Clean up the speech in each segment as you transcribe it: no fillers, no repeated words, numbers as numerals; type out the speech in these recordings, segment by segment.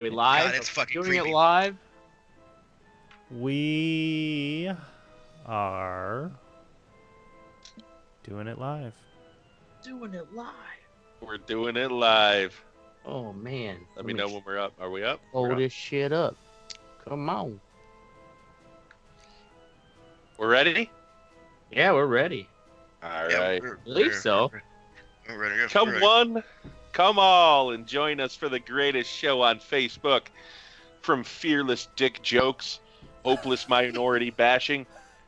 we live? God, that's fucking Doing creepy. it live? We are doing it live. Doing it live. We're doing it live. Oh, man. Let me know when we're up. Are we up? Hold this shit up. Come on. We're ready? Yeah, we're ready. All right. I believe so. We're ready. Come one, come all, and join us for the greatest show on Facebook. From fearless dick jokes, hopeless minority bashing,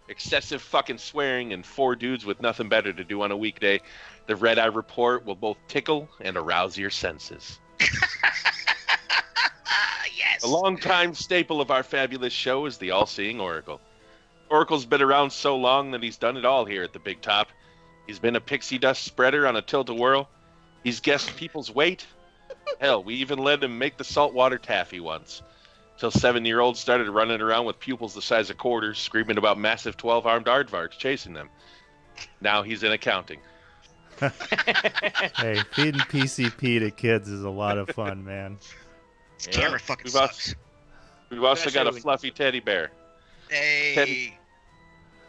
excessive fucking swearing, and four dudes with nothing better to do on a weekday, the Red Eye Report will both tickle and arouse your senses. Yes. A longtime staple of our fabulous show is the all-seeing Oracle. Oracle's been around so long that he's done it all here at the Big Top. He's been a pixie dust spreader on a tilt-a-whirl. He's guessed people's weight. Hell, we even let him make the saltwater taffy once. Till 7-year-olds started running around with pupils the size of quarters, screaming about massive 12-armed aardvarks chasing them. Now he's in accounting. Hey, feeding PCP to kids is a lot of fun, man. This camera fucking We've sucks. We've also got a Especially fluffy teddy bear. Hey.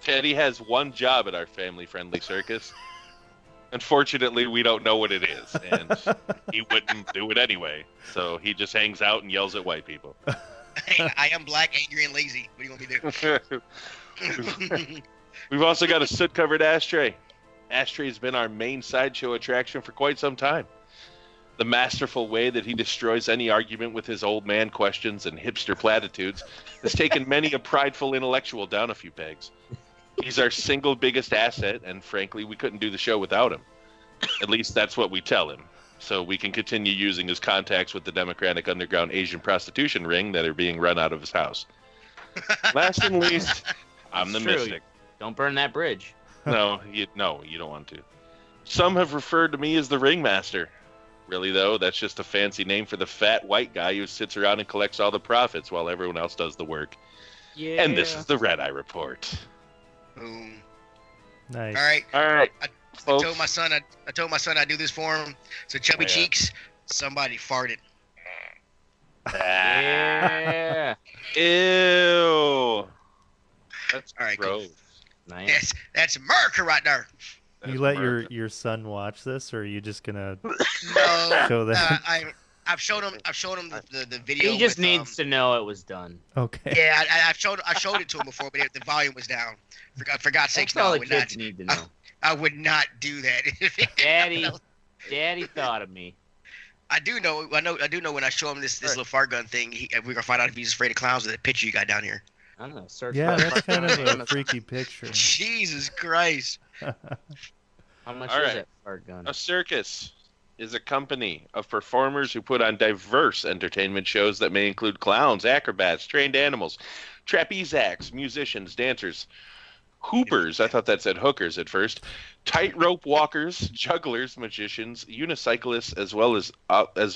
Teddy has one job at our family-friendly circus. Unfortunately, we don't know what it is, and he wouldn't do it anyway. So he just hangs out and yells at white people. I am black, angry, and lazy. What do you want me to do? We've also got a soot-covered ashtray. Ashtray's been our main sideshow attraction for quite some time. The masterful way that he destroys any argument with his old man questions and hipster platitudes has taken many a prideful intellectual down a few pegs. He's our single biggest asset, and frankly, we couldn't do the show without him. At least that's what we tell him. So we can continue using his contacts with the Democratic Underground Asian prostitution ring that are being run out of his house. Last and least, I'm the It's true. mystic. Don't burn that bridge. No, you don't want to. Some have referred to me as the ringmaster. Really, though, that's just a fancy name for the fat white guy who sits around and collects all the profits while everyone else does the work. Yeah. And this is the Red Eye Report. Boom. Nice. All right. I Folks. told my son I'd do this for him. So chubby Oh, yeah. cheeks, somebody farted. Yeah. Ew. That's All right, cool. gross. Nice. That's America right there. You let your son watch this, or are you just gonna No, show them? I've shown him the video. He just with, needs to know it was done. Okay. Yeah, I showed it to him before, but the volume was down. For God's sakes, That's no, all I the would kids not. need to know. I would not do that. Daddy thought of me. I do know when I show him this little fart gun thing, we're gonna find out if he's afraid of clowns with that picture you got down here. I don't know. Search Yeah, for that's it. kind of a freaky picture. Jesus Christ! How much All is right. that fart gun? A circus is a company of performers who put on diverse entertainment shows that may include clowns, acrobats, trained animals, trapeze acts, musicians, dancers, hoopers, I thought that said hookers at first, tightrope walkers, jugglers, magicians, unicyclists, as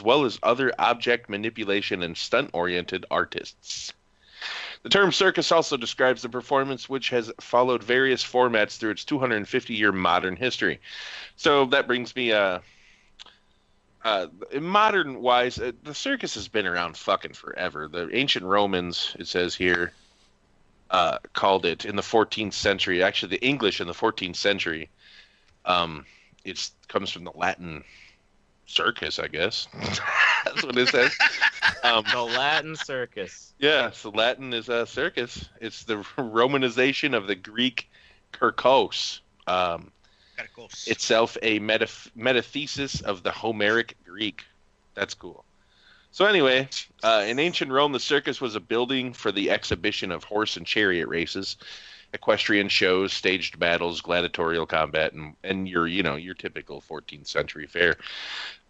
well as other object manipulation and stunt-oriented artists. The term circus also describes the performance which has followed various formats through its 250-year modern history. So that brings me modern-wise, the circus has been around fucking forever. The ancient Romans, it says here, called it in the 14th century. Actually, the English in the 14th century. It comes from the Latin circus, I guess. That's what it says. The Latin circus. Yeah, so Latin is a circus. It's the Romanization of the Greek Kirkos. Gotta go. Itself a metathesis of the Homeric Greek. That's cool. So anyway, in ancient Rome, the circus was a building for the exhibition of horse and chariot races, equestrian shows, staged battles, gladiatorial combat, and your typical 14th century fair.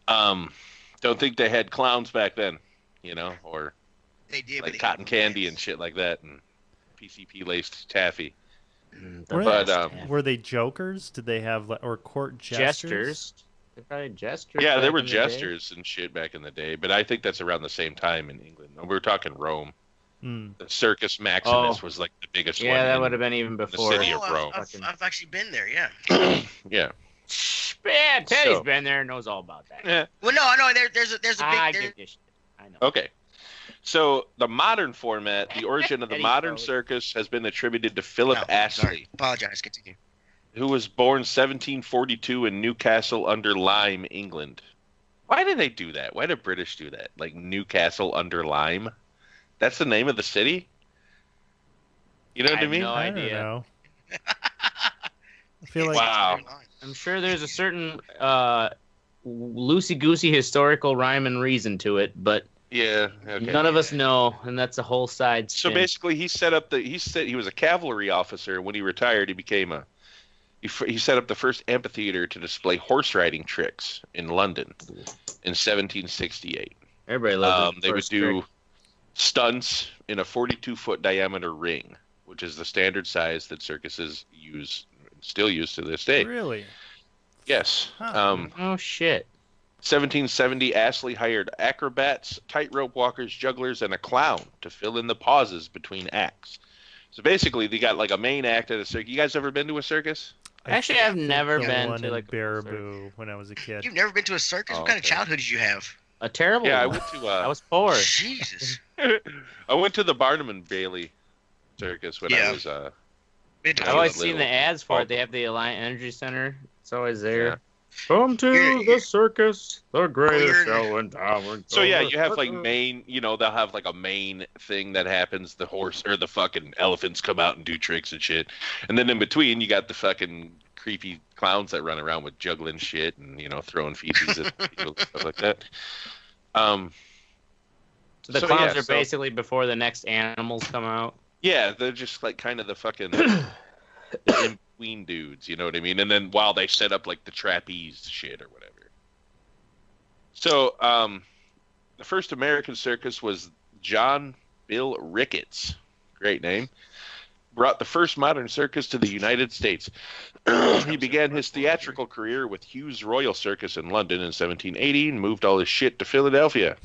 Don't think they had clowns back then, or They did, like but cotton candy and shit like that, and PCP laced taffy. Were they jokers? Did they have or court Jesters. They're probably jesters. Yeah, there back were in the day. jesters and shit back in the day, but I think that's around the same time in England. We were talking Rome. Mm. The Circus Maximus was like the biggest one. Yeah, that in would have been even before. city of Rome. I've actually been there. Yeah. Yeah. Yeah, Teddy's So- been there and knows all about that. Yeah. Well, no. There's a I big. give you shit. I know. Okay. So the modern format, the origin of the Eddie modern Foley. circus has been attributed to Philip No, Astley, sorry. Apologize. Continue. who was born 1742 in Newcastle under Lyme, England. Why did they do that? Why did British do that? Like Newcastle under Lyme? That's the name of the city? You know what I have mean? no I don't idea. know. I feel like Wow. I'm sure there's a certain loosey-goosey historical rhyme and reason to it, but Yeah. Okay. none of us know, and that's a whole side So spin. basically, he was a cavalry officer. When he retired, he became he set up the first amphitheater to display horse riding tricks in London in 1768. Everybody loves it. They would do stunts in a 42-foot diameter ring, which is the standard size that circuses still use to this day. really. Yes. Huh. Oh shit! 1770, Astley hired acrobats, tightrope walkers, jugglers, and a clown to fill in the pauses between acts. So basically, they got like a main act at a circus. You guys ever been to a circus? Actually, I've never The been one to in like a Baraboo when I was a kid. You've never been to a circus? Oh, What kind of okay. childhood did you have? a terrible. Yeah, I one. went to. I was poor. Jesus. I went to the Barnum and Bailey circus when Yeah. I was. Been to I've a always few seen of the them. ads for Oh. it. They have the Alliant Energy Center. It's always there. Yeah. Come to Here- the circus, the greatest you're- show in town. So yeah, you have like main. They'll have like a main thing that happens. The horse or the fucking elephants come out and do tricks and shit, and then in between you got the fucking creepy clowns that run around with juggling shit and throwing feces at people and stuff like that. So the so, clowns yeah, are so- basically before the next animals come out. Yeah, they're just like kind of the fucking the in-between dudes, you know what I mean? And then while they set up like the trapeze shit or whatever. So, the first American circus was John Bill Ricketts. Great name. Brought the first modern circus to the United States. He began his theatrical career with Hughes Royal Circus in London in 1780 and moved all his shit to Philadelphia.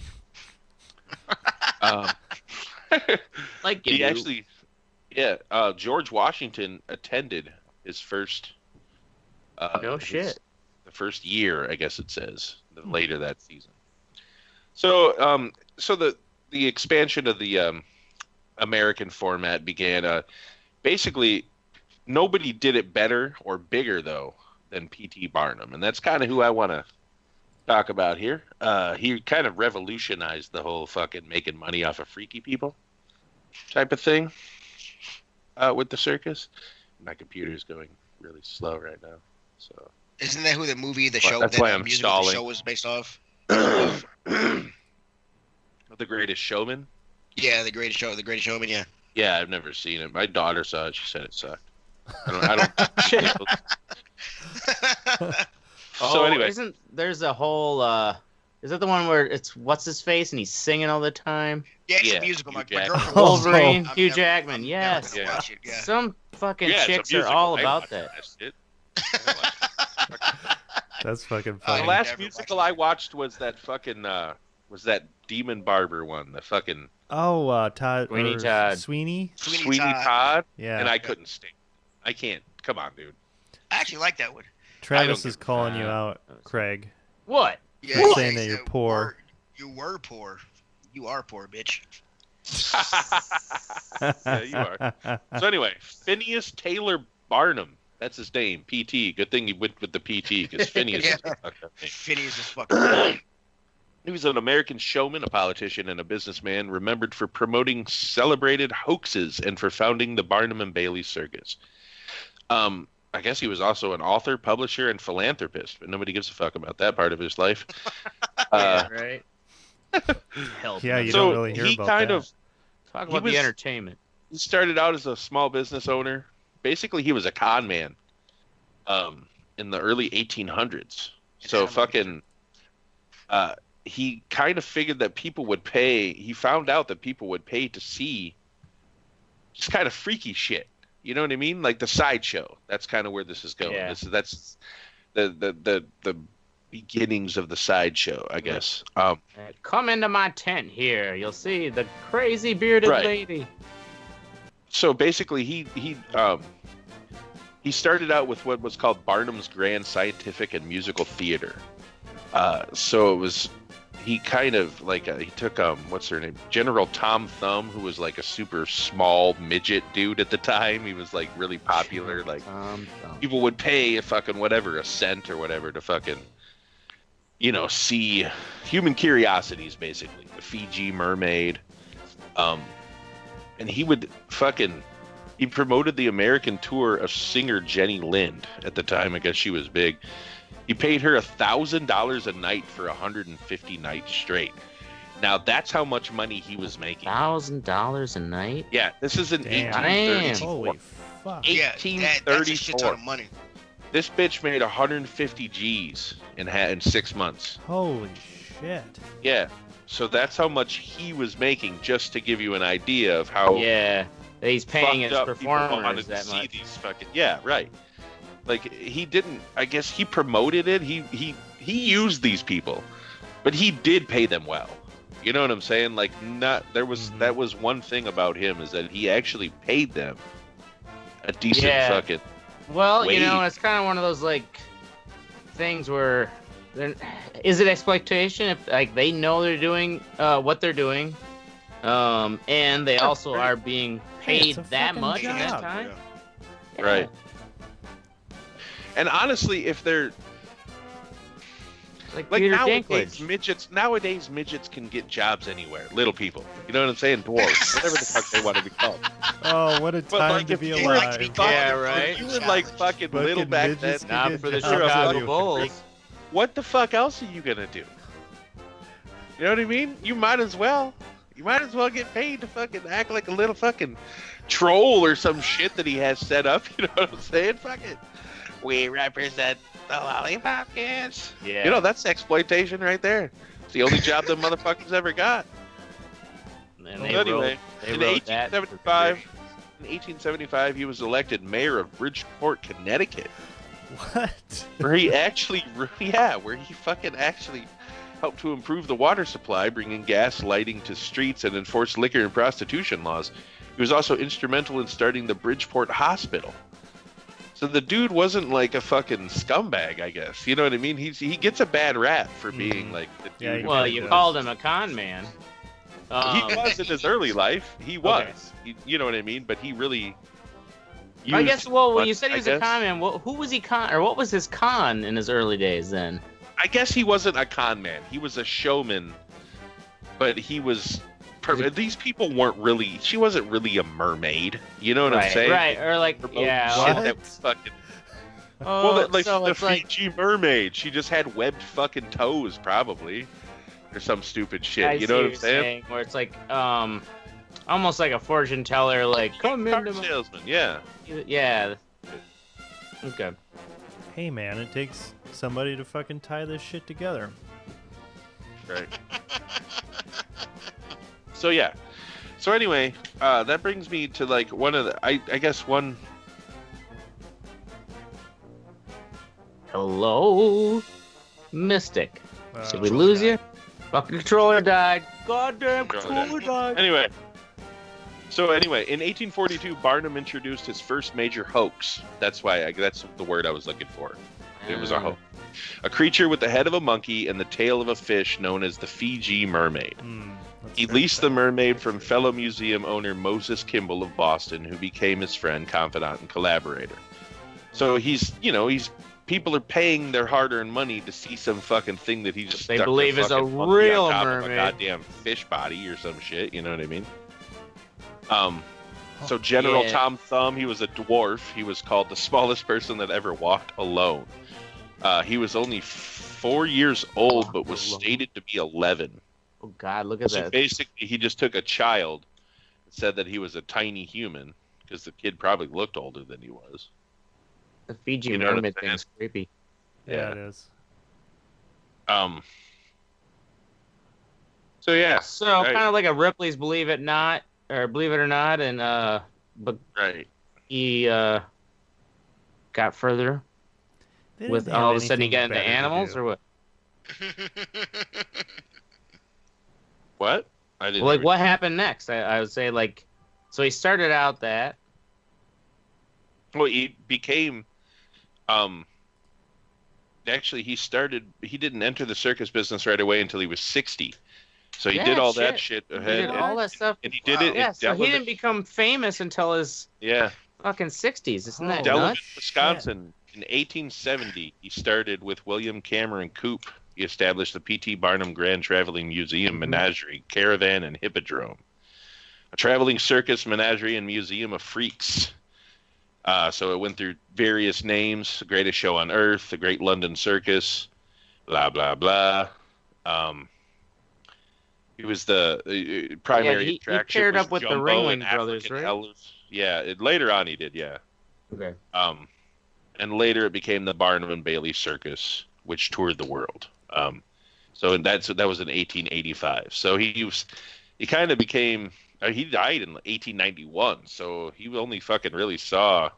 Like He you. actually, George Washington attended his first. No shit. The first year, I guess it says, later that season. So, so the expansion of the American format began. Basically, nobody did it better or bigger though than P.T. Barnum, and that's kind of who I want to talk about here. He kind of revolutionized the whole fucking making money off of freaky people type of thing with the circus. My computer's going really slow right now, so Isn't that who the movie, the Well, show, that's that why I'm musical the stalling. show was based off? The Greatest Showman. Yeah, the Greatest Showman. Yeah. Yeah, I've never seen it. My daughter saw it. She said it sucked. I don't. So anyway, isn't there's a whole? Is that the one where it's what's his face and he's singing all the time? Yeah, it's Yeah, a musical. My Hugh Jackman. girlfriend Wolverine, I've Hugh never- Jackman. I've never Yes. gonna watch it, yeah. Some fucking yeah, it's a chicks are musical. all I about watched that. shit. That's fucking I The funny. last never musical watched I it. watched was that fucking Demon Barber one. The fucking Oh, Todd. Sweeney or Todd. Sweeney? Sweeney Todd. Todd. Yeah. And I couldn't stand it. I can't. Come on, dude. I actually like that one. Travis I is don't calling you give a- out, Craig. What? Yeah, You're he saying said that you're poor. You were poor. You are poor, bitch. Yeah, you are. So anyway, Phineas Taylor Barnum. That's his name. PT. Good thing he went with the PT because Phineas is a fucked up name. Phineas is fucking. He was an American showman, a politician, and a businessman remembered for promoting celebrated hoaxes and for founding the Barnum and Bailey Circus. I guess he was also an author, publisher, and philanthropist, but nobody gives a fuck about that part of his life. Yeah, right. Help. Yeah, me. you so don't really hear he about kind that. of Talk he about was- the entertainment. he started out as a small business owner. Basically, he was a con man in the early 1800s. So fucking he kind of figured that people would pay. He found out that people would pay to see just kind of freaky shit. You know what I mean? Like the sideshow. That's kind of where this is going. Yeah. That's the beginnings of the sideshow, I guess. Come into my tent here. You'll see the crazy bearded Right. lady. So basically, he started out with what was called Barnum's Grand Scientific and Musical Theater. So it was he kind of like he took what's her name, General Tom Thumb, who was like a super small midget dude at the time. He was like really popular. Like people would pay a fucking whatever, a cent or whatever to fucking, you know, see human curiosities, basically. The Fiji mermaid. And he would he promoted the American tour of singer Jenny Lind at the time. I guess she was big. He paid her $1,000 a night for 150 nights straight. Now that's how much money he was making. $1,000 a night? Yeah, this is in Damn. 1834. Holy fuck. Yeah, 1834. that's a shit ton of money. This bitch made 150 G's in 6 months. Holy shit. Yeah, so that's how much he was making, just to give you an idea of how. Yeah, he's paying his performers that see much. These fucking, yeah, right. Like he didn't. I guess he promoted it. He used these people, but he did pay them well. You know what I'm saying? Like that was one thing about him, is that he actually paid them a decent fucking. Well, wage. you know, it's kind of one of those like things where, is it exploitation if like they know they're doing what they're doing, and they also are being paid that much at that time? Yeah. Right. And honestly, if they're like nowadays midgets can get jobs anywhere. Little people, you know what I'm saying? Dwarves, whatever the fuck they want to be called. Oh, what a time to be alive! Yeah, right. You were like fucking little back then. Not for the Chicago Bulls. What the fuck else are you gonna do? You know what I mean? You might as well. You might as well get paid to fucking act like a little fucking troll or some shit that he has set up. You know what I'm saying? Fuck it. We represent the Lollipop Kids. Yeah. You know, that's exploitation right there. It's the only job the motherfuckers ever got. And Anyway, in 1875, he was elected mayor of Bridgeport, Connecticut. What? Where he fucking actually helped to improve the water supply, bringing gas lighting to streets, and enforce liquor and prostitution laws. He was also instrumental in starting the Bridgeport Hospital. So the dude wasn't like a fucking scumbag, I guess. You know what I mean? He gets a bad rap for being like the dude. Yeah, well, you called him a con man. He was in his early life. He was. Okay. You know what I mean? But he really. I guess. Well, when you said he was a con man, who was he con, or what was his con in his early days then? I guess he wasn't a con man. He was a showman, but he was. These people weren't really. She wasn't really a mermaid. You know what I'm saying? Right. Or like, yeah. Shit that was fucking. Well, like so the Fiji mermaid. She just had webbed fucking toes, probably, or some stupid shit. You know what I'm saying? Where it's like, almost like a fortune teller, like come into my salesman. Yeah. Yeah. Okay. Hey man, it takes somebody to fucking tie this shit together. Right. So yeah. So anyway, that brings me to like one of the I guess one. Hello, Mystic. Did we lose you? Fucking controller died. Goddamn controller died. Anyway. So anyway, in 1842, Barnum introduced his first major hoax. That's the word I was looking for. It was a hoax. A creature with the head of a monkey and the tail of a fish known as the Fiji mermaid. He leased the mermaid from fellow museum owner Moses Kimball of Boston, who became his friend, confidant, and collaborator. So people are paying their hard-earned money to see some fucking thing that he just they believe is a real mermaid, of a goddamn fish body or some shit. You know what I mean? So General Tom Thumb, he was a dwarf. He was called the smallest person that ever walked alone. He was only 4 years old, but was stated to be 11. Oh God, look at that. So basically, he just took a child and said that he was a tiny human, because the kid probably looked older than he was. The Fiji mermaid thing's creepy. Yeah, it is. So yeah. So kind of like a Ripley's Believe It Not, or Believe It or Not, and but he got further with all of a sudden he got into animals or what? What? I didn't. Well, like what happened next? I would say like, so he started out that. Well, he became, actually, he didn't enter the circus business right away until he was 60. So he did all that shit ahead. He did all that stuff. And he did it. Yeah, so he didn't become famous until his fucking 60s. Isn't that Delavan, nuts? Wisconsin. In 1870, he started with William Cameron Coop. He established the P.T. Barnum Grand Traveling Museum, Menagerie, Caravan, and Hippodrome. A traveling circus, menagerie, and museum of freaks. So it went through various names: the greatest show on earth, the Great London Circus, blah blah blah. He was the primary attraction. He paired up with Jumbo the Ringling and Brothers, African right? Hellers. Yeah, later on he did. Yeah. Okay. And later it became the Barnum and Bailey Circus, which toured the world. So that was in 1885. So he kind of became. He died in 1891, so he only fucking really saw,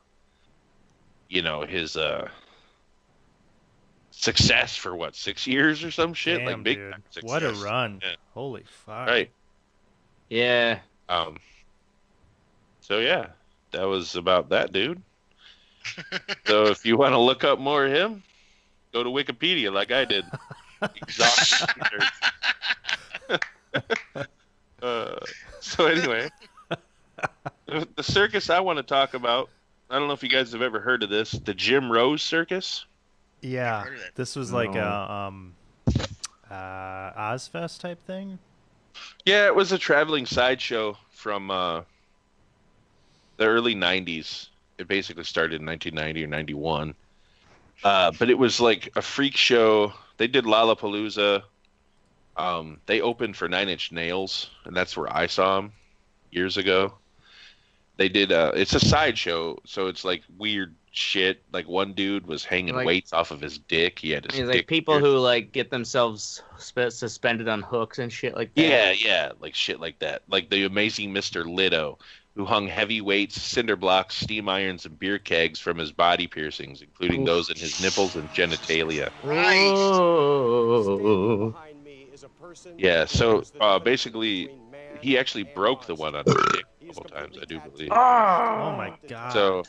his success for 6 years or some shit. Damn, like big dude. time success. What a run! Yeah. Holy fuck! Right. Yeah. So yeah, that was about that dude. So if you want to look up more of him, go to Wikipedia like I did. Exhaustive research. So anyway, the circus I want to talk about, I don't know if you guys have ever heard of this, the Jim Rose Circus. Yeah, this was like a Ozfest type thing. Yeah, it was a traveling sideshow from the early 90s. It basically started in 1990 or 91. But it was like a freak show. They did Lollapalooza. They opened for 9 Inch Nails, and that's where I saw them years ago. They did it's a sideshow, so it's like weird shit. Like one dude was hanging weights off of his dick. He had his dick like people who like get themselves suspended on hooks and shit like that. Yeah, like shit like that. Like the amazing Mr. Lido, who hung heavy weights, cinder blocks, steam irons, and beer kegs from his body piercings, including those in his nipples and genitalia. Oh. Yeah, so basically, he actually broke the one on his dick a couple times, I do believe. Oh my god. So,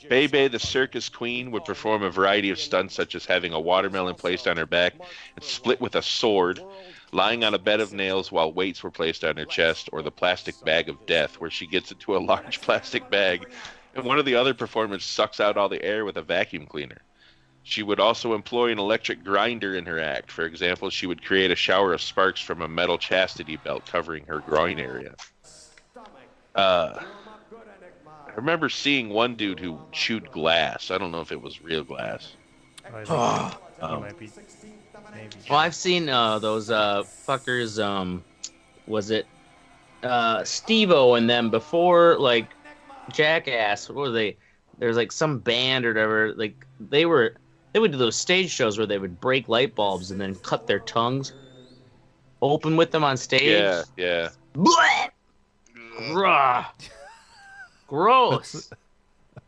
Bebe, the circus queen, would perform a variety of stunts, such as having a watermelon placed on her back and split with a sword, lying on a bed of nails while weights were placed on her chest, or the plastic bag of death, where she gets into a large plastic bag, and one of the other performers sucks out all the air with a vacuum cleaner. She would also employ an electric grinder in her act. For example, she would create a shower of sparks from a metal chastity belt covering her groin area. I remember seeing one dude who chewed glass. I don't know if it was real glass. Might be, maybe. Well, I've seen those fuckers. Was it Steve-O and them before like Jackass? What were they? There's like some band or whatever. Like they would do those stage shows where they would break light bulbs and then cut their tongues open with them on stage. Yeah. Bruh. Gross.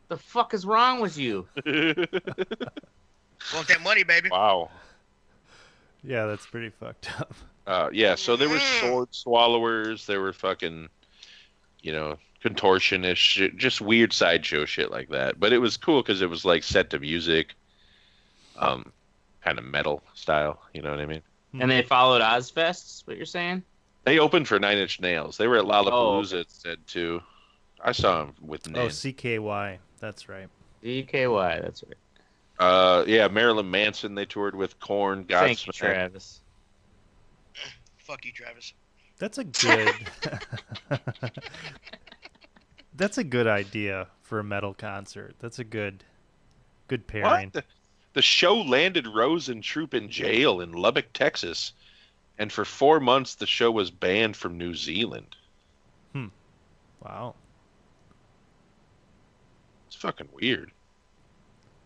The fuck is wrong with you? Want that money, baby? Wow. Yeah, that's pretty fucked up. Yeah, so there were sword swallowers. There were fucking, contortionist shit, just weird sideshow shit like that. But it was cool because it was like set to music, kind of metal style. You know what I mean? And they followed Ozfest. Is what you're saying? They opened for 9 Inch Nails. They were at Lollapalooza, it said too. I saw them with Nin. Oh, CKY. That's right. CKY. That's right. Yeah, Marilyn Manson. They toured with Korn. Thank you, Travis. Fuck you, Travis. That's a good. That's a good idea for a metal concert. That's a good pairing. What? The show landed Rose and Troop in jail in Lubbock, Texas, and for 4 months the show was banned from New Zealand. Wow. It's fucking weird.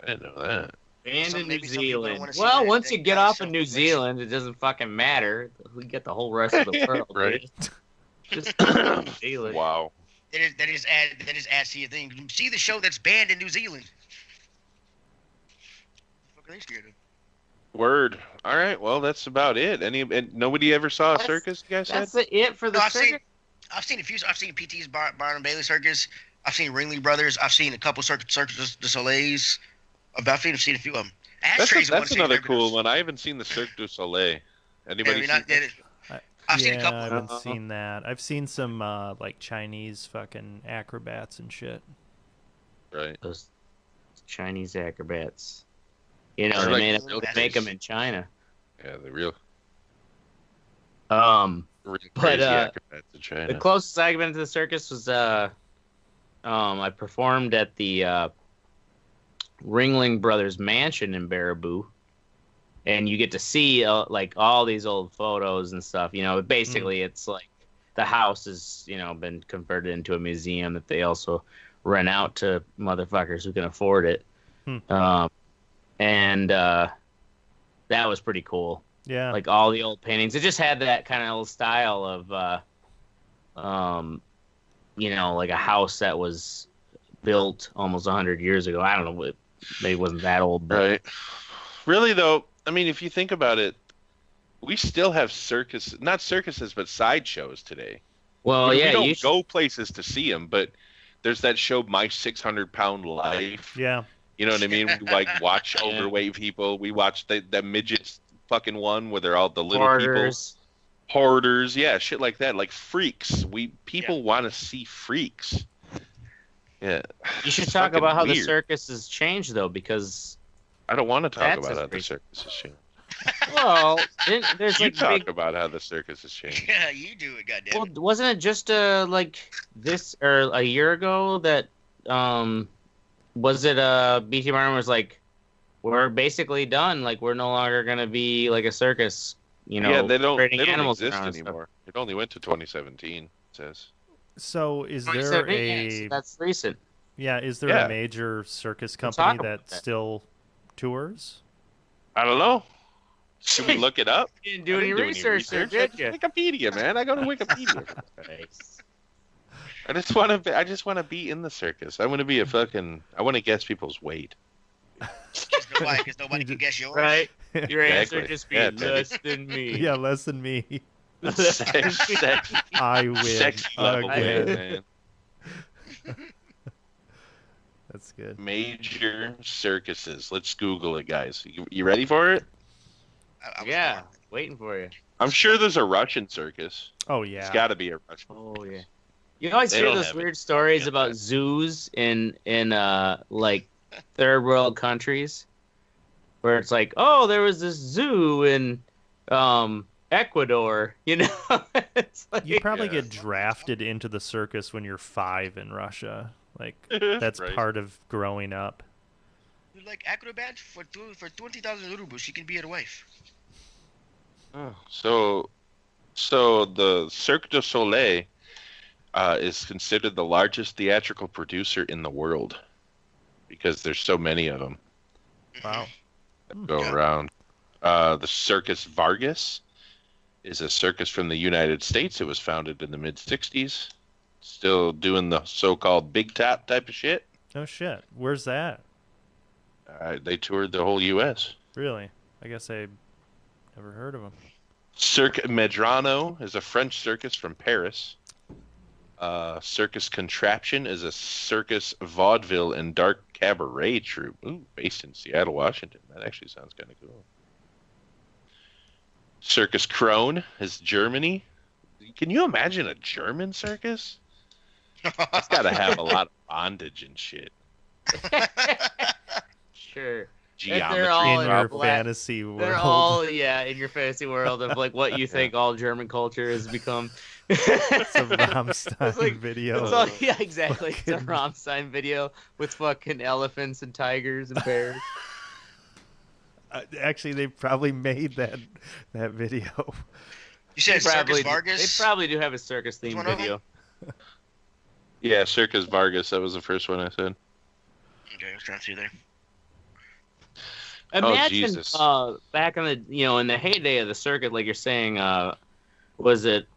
I didn't know that. Banned in New Zealand. Well, once you get off of New Zealand, it doesn't fucking matter. We get the whole rest of the world, right? Just New Zealand. Wow. That is add to your thing. See the show that's banned in New Zealand. What the fuck are they scared of? Word. All right. Well, that's about it. And nobody ever saw a circus, you guys said? That's it for the circus? I've seen a few. I've seen PT's Barnum Bailey Circus. I've seen Ringling Brothers. I've seen a couple Circus du Soleils. I've seen a few of them. Ashtrays. That's another cool one. I haven't seen the Cirque du Soleil. Anybody seen that? I've seen a couple. I haven't seen that. I've seen some like Chinese fucking acrobats and shit. Right. Those Chinese acrobats. You know, They're they like make them in China. Yeah, the real But crazy acrobats in China. the closest I've been to the circus was I performed at the Ringling Brothers Mansion in Baraboo, and you get to see like all these old photos and stuff. You know, basically it's like the house has been converted into a museum that they also rent out to motherfuckers who can afford it. And that was pretty cool. Yeah. Like all the old paintings. It just had that kind of old style of, like a house that was built almost 100 years ago. I don't know. Maybe it wasn't that old. But... Right. Really, though, I mean, if you think about it, we still have not circuses, but sideshows today. Well, we yeah. don't go places to see them, but there's that show, My 600-Pound Life. Yeah. You know what I mean? We watch overweight people. We watch the midgets fucking one where they're all the little Hoarders. people. Hoarders. Yeah, shit like that. Like freaks. People want to see freaks. Yeah. You should talk about how the circus has changed, though, because... I don't want to talk about how the circus has changed. Well, there's you like talk about how the circus has changed. Yeah, you do it, goddamn. Well, wasn't it just like this or a year ago that was it BT Martin was like, we're basically done, like we're no longer gonna be like a circus, Yeah, they don't animals exist anymore. It only went to 2017, it says. So is there so that's recent. Yeah, is there a major circus company that still tours? I don't know. Should we look it up? You didn't do any research there, did you? Wikipedia, man. I go to Wikipedia. I just want to be in the circus. I want to be I want to guess people's weight. Because nobody can guess yours. Right? Your answer Exactly. just be Yeah, less than me. Yeah, less than me. Sex, I win. sexy level, Again. man. That's good. Major circuses. Let's Google it, guys. You ready for it? Yeah, waiting for you. I'm sure there's a Russian circus. Oh yeah. It's got to be a Russian. Oh yeah. You always They hear don't those have weird stories about zoos in like third world countries, where it's like, oh, there was this zoo in Ecuador. You know, it's like, You probably get drafted into the circus when you're 5 in Russia. Like that's Right. part of growing up. You like acrobat for 20,000 rubles, she can be your wife. Oh, so the Cirque du Soleil is considered the largest theatrical producer in the world because there's so many of them. Wow. That go around. The Circus Vargas is a circus from the United States. It was founded in the mid-'60s. Still doing the so-called big top type of shit. Oh shit. Where's that? They toured the whole U.S. Really? I guess I never heard of them. Cirque Medrano is a French circus from Paris. Circus Contraption is a circus vaudeville and dark cabaret troupe. Ooh, based in Seattle, Washington. That actually sounds kind of cool. Circus Krone is Germany. Can you imagine a German circus? It's got to have a lot of bondage and shit. sure. Geometry. They're all In your fantasy world. They're all in your fantasy world of like what you think all German culture has become. It's a Rammstein video. It's all, yeah, exactly. It's a Rammstein video with fucking elephants and tigers and bears. Actually, they probably made that video. You said Circus Vargas? They probably do have a circus themed video. Yeah, Circus Vargas. That was the first one I said. Okay, I was trying to see there. Imagine Jesus. Back in the in the heyday of the circuit, like you're saying, was it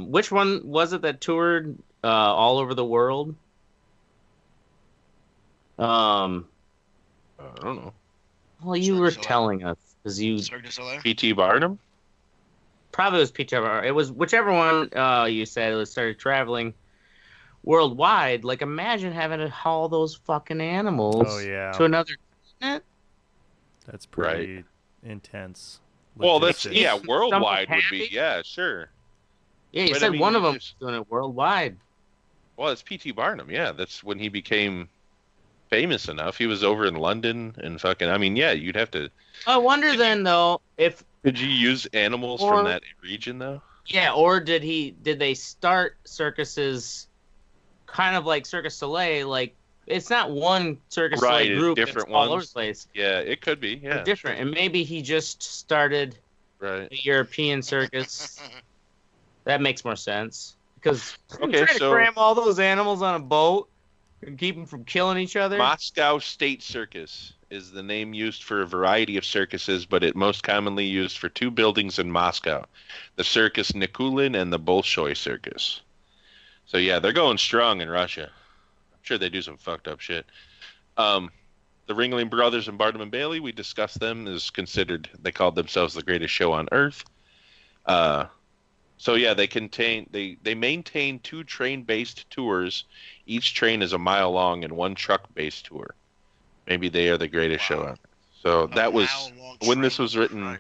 which one was it that toured all over the world? I don't know. Well, you were telling us because you Cirque du Soleil? P.T. Barnum? probably was whichever. It was whichever one you said it started traveling worldwide. Like, imagine having to haul those fucking animals Oh, yeah. to another continent. That's pretty intense. Well, that's logistics. worldwide would be happy? sure. Yeah, you But, said I mean, one of you them just- was doing it worldwide. Well, it's P.T. Barnum. Yeah, that's when he became famous enough. He was over in London and fucking. I mean, yeah, you'd have to. I wonder then though if Did you use animals Or- from that region though? yeah, or did they start circuses kind of like Circus Soleil? Like it's not one Circus Right, Soleil it's group, different it's all over ones. the place. Yeah, it could be. They're Yeah, different, and maybe he just started right. the European circus. That makes more sense because Okay, trying to so- cram all those animals on a boat and keep them from killing each other. Moscow State Circus is the name used for a variety of circuses, but it most commonly used for two buildings in Moscow, the Circus Nikulin and the Bolshoi Circus. So yeah, they're going strong in Russia. I'm sure they do some fucked up shit. The Ringling Brothers and Barnum and Bailey, we discussed them as considered. They called themselves the greatest show on earth. So yeah, they maintain two train-based tours. Each train is a mile long and one truck-based tour. Maybe they are the greatest show on earth. So that was when this was written.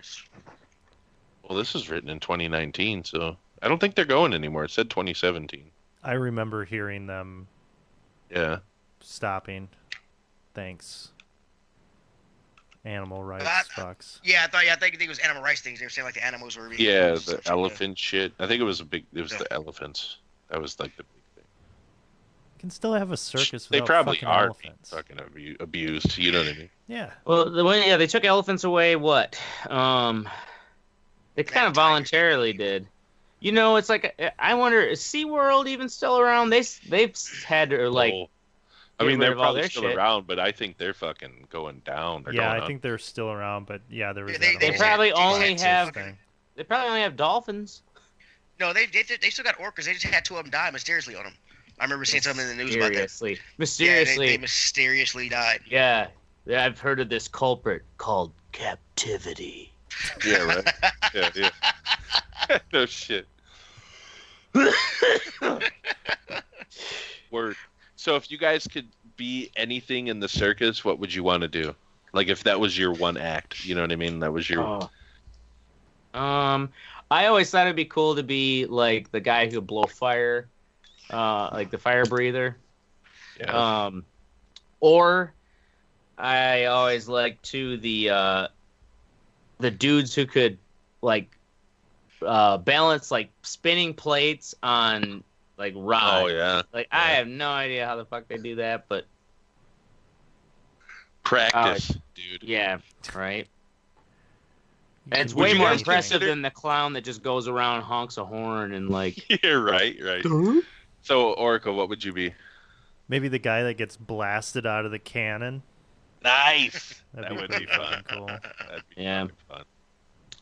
Well, this was written in 2019, so I don't think they're going anymore. It said 2017. I remember hearing them Yeah. stopping. Thanks. Animal rights fucks. Yeah, I think it was animal rights things. They were saying like the animals were being Yeah, used, the stuff like that. elephant shit. I think it was the Yeah. elephants. That was like the big thing. You can still have a circus They without probably fucking are elephants. being fucking abused. You know what I mean? Yeah. Well, they took elephants away. What? They kind of Tigers. voluntarily did. You know, it's like I wonder, is SeaWorld even still around? They've had to like. Oh. I get mean, rid they're of all probably their still shit. around, but I think they're fucking going down. They're Yeah, going I up. think they're still around, but yeah, there was Yeah, that they whole probably just only had have- thing. They probably only have dolphins. No, they still got orcas. They just had two of them die mysteriously on them. I remember seeing something in the news about that. Mysteriously. Yeah, they mysteriously died. Yeah, I've heard of this culprit called captivity. Yeah, right. Yeah, yeah. No shit. Word. So if you guys could be anything in the circus, what would you want to do? Like if that was your one act, you know what I mean? That was your. I always thought it'd be cool to be like the guy who blow fire, like the fire breather. Yeah. Or I always liked the dudes who could like balance like spinning plates on like rods. Oh yeah. Like I have no idea how the fuck they do that, but Practice, dude. yeah, right. You And it's can way do more anything. impressive than the clown that just goes around, honks a horn, and like. Yeah, right. So Oracle, what would you be? Maybe the guy that gets blasted out of the cannon. Nice. That'd That be would pretty be fun. fucking cool. That'd be Yeah. fucking fun.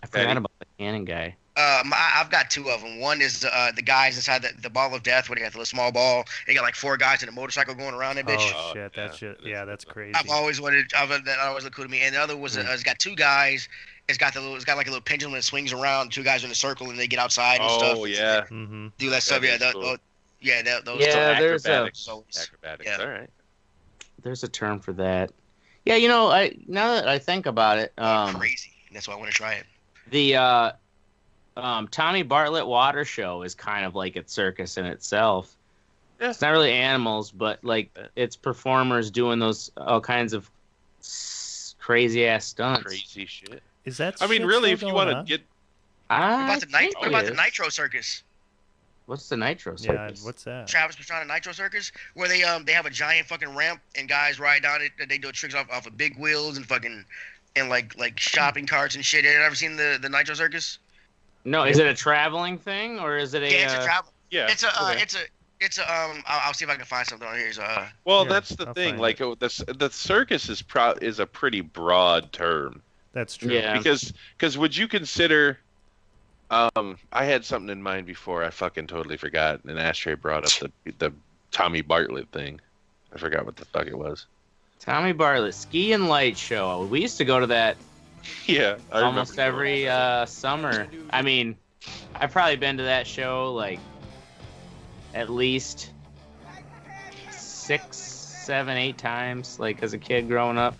I forgot Eddie? about the cannon guy. I've got two of them. One is the guys inside the ball of death, where they got the little small ball. They got like four guys in a motorcycle going around that bitch. Oh Oh, shit, yeah, that shit. that is Yeah, that's fun. crazy. I've always wanted. That always looked cool to me. And the other was it's got two guys. It's got like a little pendulum that swings around. Two guys in a circle, and they get outside and stuff. Oh yeah. Mm-hmm. Do that stuff. That Yeah, is cool. those. Yeah, there's a- acrobatics. Those- Acrobatics. yeah. All right. There's a term for that. Yeah, you know, now that I think about it, crazy. That's why I want to try it. the Tommy Bartlett Water Show is kind of like a circus in itself. Yeah. It's not really animals, but like it's performers doing those all kinds of crazy ass stunts. Crazy shit. Is that? I mean, shit really, if still you going want to on? get What about the Nitro Circus? What's the Nitro Yeah, Circus? what's that? Travis Pastrana Nitro Circus, where they have a giant fucking ramp and guys ride down it. They do tricks off of big wheels and fucking and like shopping carts and shit. Have you ever seen the Nitro Circus? No, is it a traveling thing or is it a? Yeah, it's a travel. yeah. It's a I'll see if I can find something on here. Well, Yeah, that's the I'll thing. find Like the circus is a pretty broad term That's true. Yeah. because would you consider? I had something in mind before. I fucking totally forgot. And Ashtray brought up the Tommy Bartlett thing. I forgot what the fuck it was. Tommy Bartlett Ski and Light Show. We used to go to that Yeah, I almost remember. every summer. I mean, I've probably been to that show like at least 6, 7, 8 times, like as a kid growing up.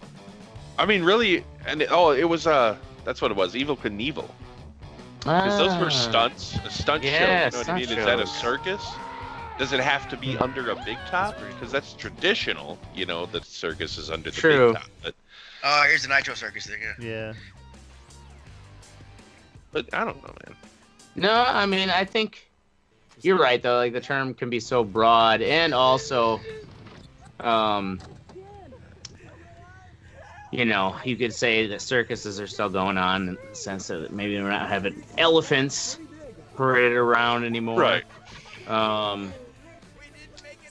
I mean, really, it was that's what it was, Evil Knievel. Because those were stunts, a stunt show. You know what I mean? Is that a circus? Does it have to be under a big top? Because that's traditional. You know, the circus is under the big top. But here's the Nitro Circus thing. Yeah. But I don't know, man. No, I mean, I think you're right though. Like the term can be so broad, and also, you know, you could say that circuses are still going on in the sense that maybe we're not having elephants paraded around anymore. Right.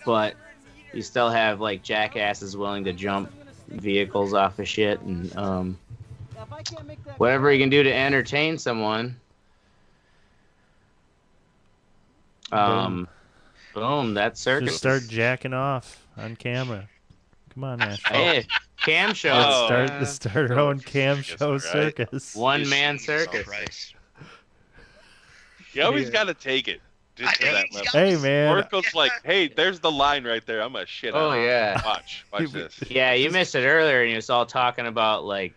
But you still have like jackasses willing to jump vehicles off of shit, and whatever you can do to entertain someone. Boom, that's circus. Just start jacking off on camera. Come on, Ash. Hey, cam show. Let's start our own cam show circus. One man circus. You always got to take it. Just to that level. Hey, man. Oracle's like, hey, there's the line right there. I'm going to shit on it. Yeah. Watch this. Yeah, you missed it earlier, and you was all talking about, like,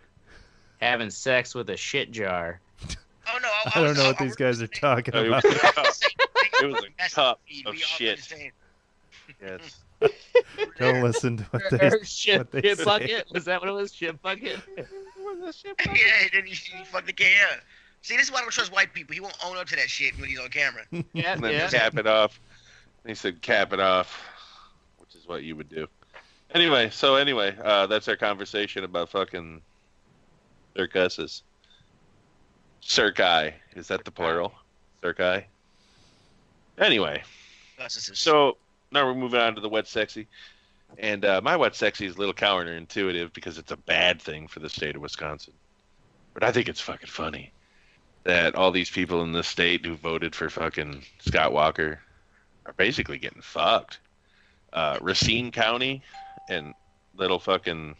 having sex with a shit jar. Oh, no. I don't know what these guys are talking about. It was a cup of shit. Yes. Don't listen to what they say. Shit bucket? Was that what it was? Shit bucket? Yeah, then he fucked the can. See, this is why I don't trust white people. He won't own up to that shit when he's on camera. Yeah, And then cap it off. He said cap it off, which is what you would do. Anyway, that's our conversation about fucking circuses. Circi. Is that the plural? Circi? Anyway. So now we're moving on to the wet sexy. And my wet sexy is a little counterintuitive because it's a bad thing for the state of Wisconsin. But I think it's fucking funny that all these people in this state who voted for fucking Scott Walker are basically getting fucked. Racine County and little fucking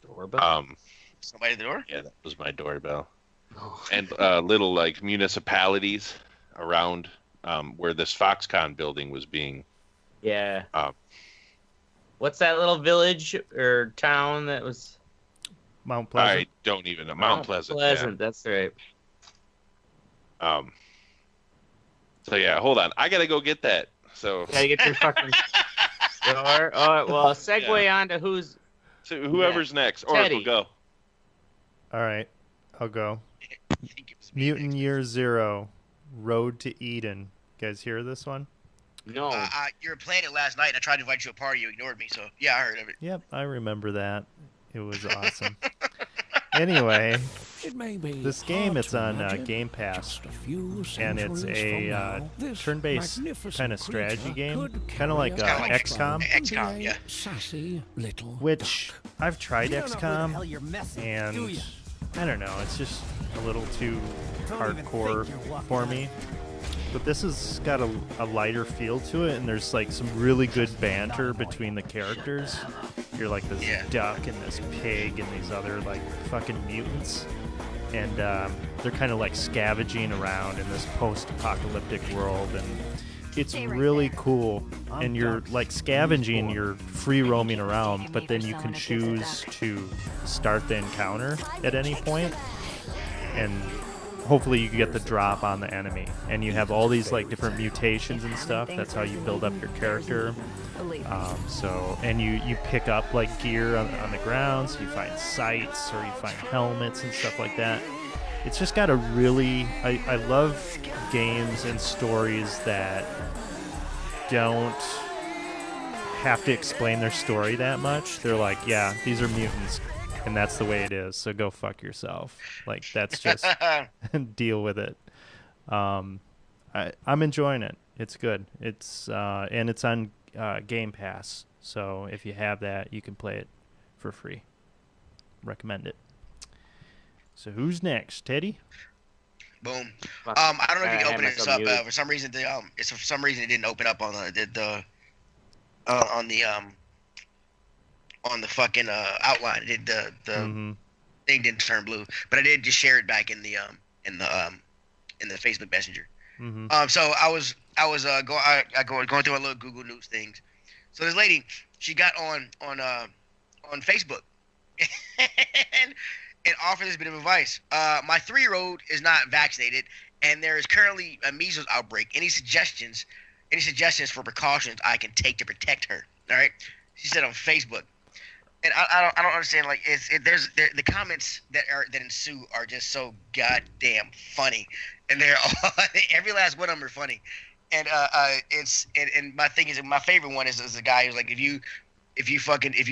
doorbell. Somebody at the door? Yeah, that was my doorbell. Oh. And little like municipalities around where this Foxconn building was being. Yeah. What's that little village or town that was? Mount Pleasant. I don't even know. Mount Pleasant. Pleasant, that's right. So yeah, hold on. I gotta go get that. So. Gotta get your fucking door. Oh, well, segue on to who's. So whoever's next, or Teddy. we'll go. All right, I'll go. Mutant Year Zero, Road to Eden. You guys hear this one? No. You were playing it last night, and I tried to invite you to a party. You ignored me, so yeah, I heard of it. Yep, I remember that. It was awesome. Anyway, this game, it's on Game Pass, and it's a turn-based kind of strategy game, kind of like XCOM. XCOM, yeah. Which I've tried XCOM, and I don't know, it's just a little too hardcore for me. But this has got a lighter feel to it, and there's like some really good banter between the characters. You're like this duck and this pig and these other like fucking mutants, and they're kind of like scavenging around in this post-apocalyptic world, and it's really cool. And you're like scavenging, you're free roaming around, but then you can choose to start the encounter at any point, and hopefully you get the drop on the enemy, and you have all these like different mutations and stuff. That's how you build up your character. And you pick up like gear on the ground, so you find sights or you find helmets and stuff like that. It's just got a really I love games and stories that don't have to explain their story that much. They're like, yeah, these are mutants, and that's the way it is, so go fuck yourself. Like, that's just deal with it. I'm enjoying it. It's good. It's and it's on Game Pass, so if you have that, you can play it for free. Recommend it. So who's next, Teddy? Boom. I don't know if you can open this up. For some reason, it didn't open up on the fucking outline. It did the thing didn't turn blue, but I did just share it back in the Facebook Messenger. So I was going through a little Google News things. So this lady, she got on Facebook, and offer this bit of advice. My 3-year-old is not vaccinated, and there is currently a measles outbreak. Any suggestions for precautions I can take to protect her? All right, she said on Facebook, and I don't understand. Like, the comments that ensue are just so goddamn funny, and they're all, every last one of them are funny. And my thing is, my favorite one is the guy who's like, if you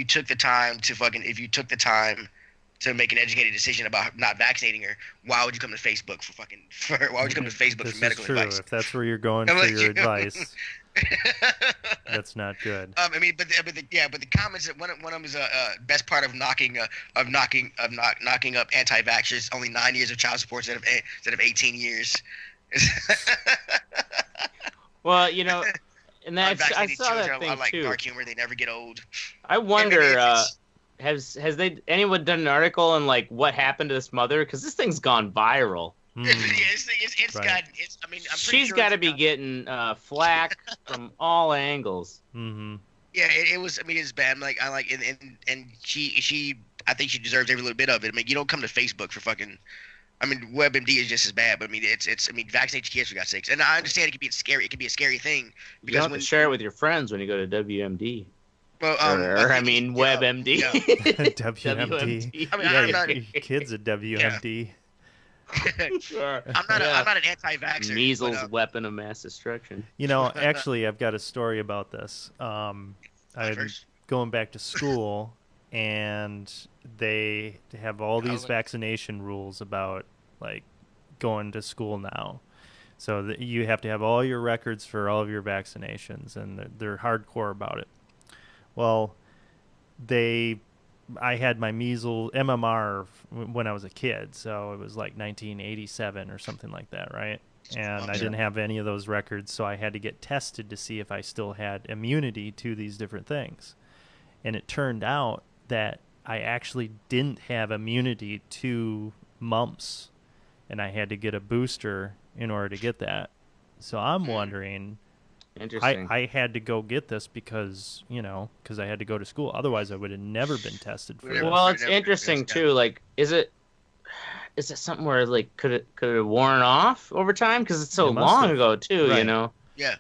took the time to make an educated decision about not vaccinating her, why would you come to Facebook for medical advice? If that's where you're going for your advice, that's not good. But the comments, one of them is best part of knocking up anti-vaxxers, only 9 years of child support instead of 18 years. Well, and that's I saw that thing like too. Dark humor, they never get old. I wonder, has anyone done an article on like what happened to this mother? Because this thing's gone viral. It's Right. gotten. I'm pretty She's sure got to be getting flack from all angles. Mm-hmm. Yeah, it was. I mean, it's bad. And she. I think she deserves every little bit of it. I mean, you don't come to Facebook for fucking. I mean, WebMD is just as bad, but I mean, it's. I mean, vaccinate your kids for God's sakes. And I understand it could be scary. It could be a scary thing You have to share it with your friends when you go to WMD. Well, WebMD. Yeah. WMD. I mean, Yeah, I'm not. your kid's at WMD. Sure. I'm not an anti-vaxxer. Measles, but, weapon of mass destruction. Actually, I've got a story about this. I'm first. going back to school, and they have all these Oh. vaccination rules about like going to school now. So that you have to have all your records for all of your vaccinations, and they're hardcore about it. Well, I had my measles MMR when I was a kid, so it was like 1987 or something like that, right? And I didn't have any of those records, so I had to get tested to see if I still had immunity to these different things. And it turned out that I actually didn't have immunity to mumps, and I had to get a booster in order to get that. So I'm wondering, Interesting. I had to go get this because I had to go to school. Otherwise, I would have never been tested for this. Well, it's interesting too. Like, is it something where like could it have worn off over time? Because it's so It must long have. ago too. Right. Yeah.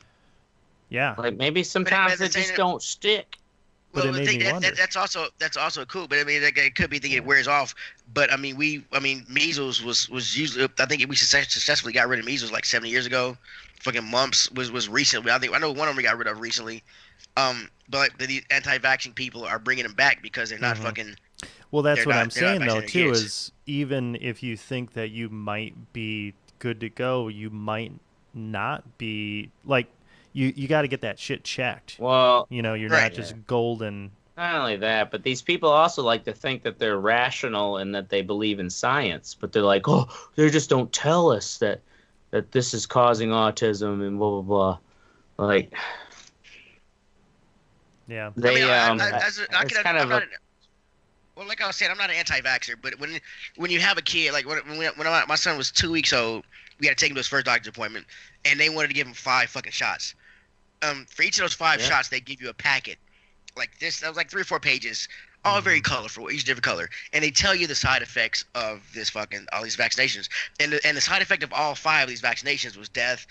Yeah. Like maybe sometimes but they just don't stick. But it made me wonder. That's also cool. But I mean, it could be thinking it wears off. But I mean, measles was usually. I think we successfully got rid of measles like 70 years ago. Fucking mumps was recently. I know one of them we got rid of recently. But the anti-vaxxing people are bringing them back because they're not fucking. Well, that's what I'm they're not saying though vaccinating too. kids. Is even if you think that you might be good to go, you might not be. Like you got to get that shit checked. Well, You're Right. not just golden. not only that, but these people also like to think that they're rational and that they believe in science. But they're like, oh, they just don't tell us that this is causing autism and blah blah blah. Like, Yeah. they it's kind of a. Well, like I was saying, I'm not an anti-vaxxer, but when you have a kid, like when my son was 2 weeks old, we had to take him to his first doctor's appointment, and they wanted to give him 5 fucking shots. For each of those 5 shots, they give you a packet, like this. That was like 3 or 4 pages, all very colorful, each different color, and they tell you the side effects of all these vaccinations, and the side effect of all 5 of these vaccinations was death,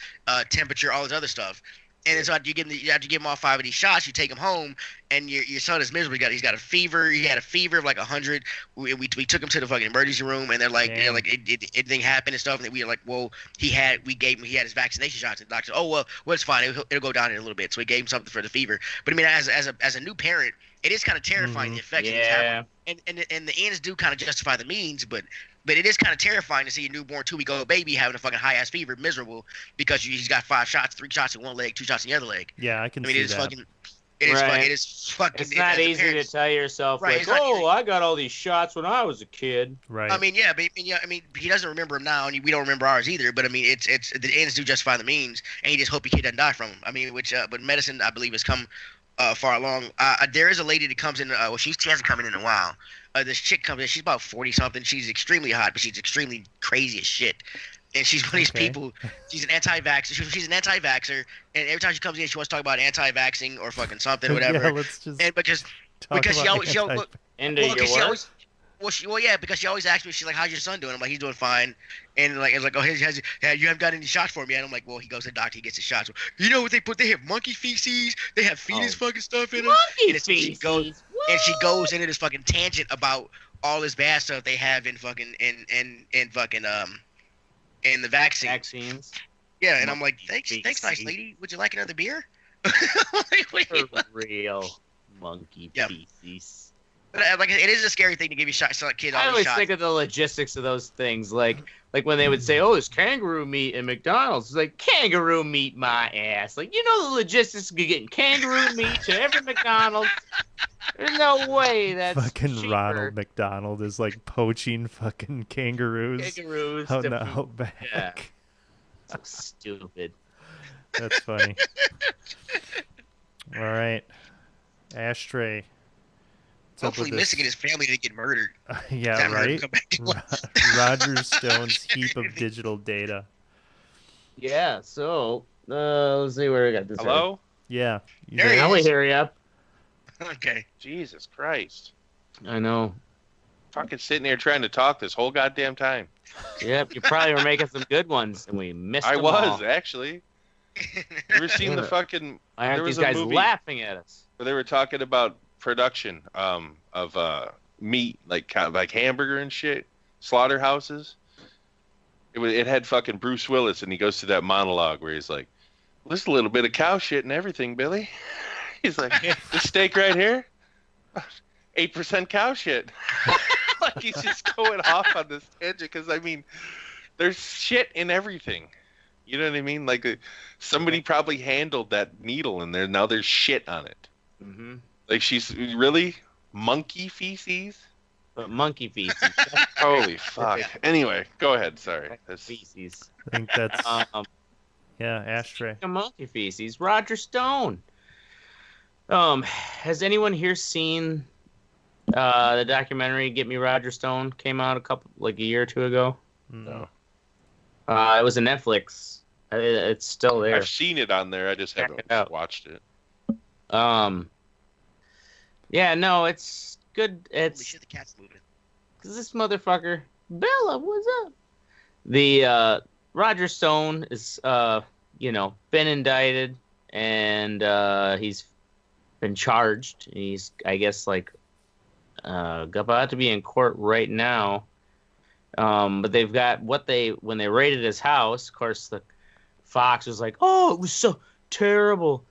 temperature, all this other stuff. And so after you give him all 5 of these shots, you take him home, and your son is miserable. He's got a fever. He had a fever of like 100. We took him to the fucking emergency room, and they're like, anything happened and stuff. And we were like, well, he had his vaccination shots. And the doctor said, oh well, it's fine. It'll go down in a little bit. So we gave him something for the fever. But I mean, as a new parent, it is kind of terrifying the effects. Yeah. And the ends do kind of justify the means, but it is kind of terrifying to see a newborn 2-week-old baby having a fucking high-ass fever, miserable, because he's got 5 shots, 3 shots in one leg, 2 shots in the other leg. Yeah, I can I mean, see it is that. fucking. It is fucking. It's not as a easy parent, to tell yourself, Right, like, it's not oh, easy. I got all these shots when I was a kid. Right. I mean, yeah, but I mean, he doesn't remember them now, and we don't remember ours either. But I mean, it's the ends do justify the means, and you just hope your kid doesn't die from them. I mean, but medicine, I believe, has come far along. There is a lady that comes in. Well, she hasn't come in a while. This chick comes in. She's about 40 something. She's extremely hot, but she's extremely crazy as shit. And she's one of these people. She's an anti-vaxxer. She's an anti-vaxxer, and every time she comes in, she wants to talk about anti-vaxxing or fucking something, or whatever. Yeah, let's just And because talk she about always anti- Into your she work. always Well, yeah, because she always asks me. She's like, "How's your son doing?" I'm like, "He's doing fine." And like, it's like, "Oh, you haven't got any shots for me?" And I'm like, "Well, he goes to the doctor. He gets his shots. You know what they put? They have monkey feces. They have fetus fucking stuff in them." Monkey feces. And she goes into this fucking tangent about all this bad stuff they have in fucking in fucking in the Vaccines. Yeah, and I'm like, thanks, feces. nice lady. Would you like another beer? For real monkey feces. But like, it is a scary thing to give your shots. So like, kid, all I these always shots. think of the logistics of those things, like when they would say, "Oh, there's kangaroo meat in McDonald's." It's like, kangaroo meat, my ass. Like, you know the logistics of getting kangaroo meat to every McDonald's. There's no way that's fucking cheaper. Ronald McDonald is like poaching fucking kangaroos out in the outback. Yeah. So stupid. That's funny. All right, Ashtray. Hopefully, Mystic and his family didn't get murdered. Yeah, right. Roger Stone's heap of digital data. Yeah. So let's see where I got this. Hello? Yeah. There he Now we is. hear you up. Okay. Jesus Christ. I know. Fucking sitting here trying to talk this whole goddamn time. Yep. You probably were making some good ones, and we missed I them was, all. actually. You ever seen the fucking... Why there aren't was these guys a movie laughing at us? where they were talking about production of meat, like hamburger and shit, slaughterhouses. It had fucking Bruce Willis, and he goes through that monologue where he's like, well, "There's a little bit of cow shit and everything, Billy." He's like, "This steak right here, 8% cow shit." Like, he's just going off on this tangent because I mean, there's shit in everything. You know what I mean? Like, somebody probably handled that needle in there. Now there's shit on it. Mm-hmm. Like, she's really monkey feces. But monkey feces. Holy fuck. Anyway, go ahead. Sorry. That's... feces. I think that's yeah, Ashtray. Monkey feces. Roger Stone. Has anyone here seen the documentary "Get Me Roger Stone"? Came out a year or two ago. No. It was a Netflix. It's still there. I've seen it on there. I just Check haven't it out. watched it. Yeah, no, it's good. Holy It's shit, the cat's moving. because this motherfucker, Bella, what's up? The Roger Stone is been indicted, and he's been charged. He's, I guess, about to be in court right now. But they've got when they raided his house. Of course, the Fox was like, "Oh, it was so terrible.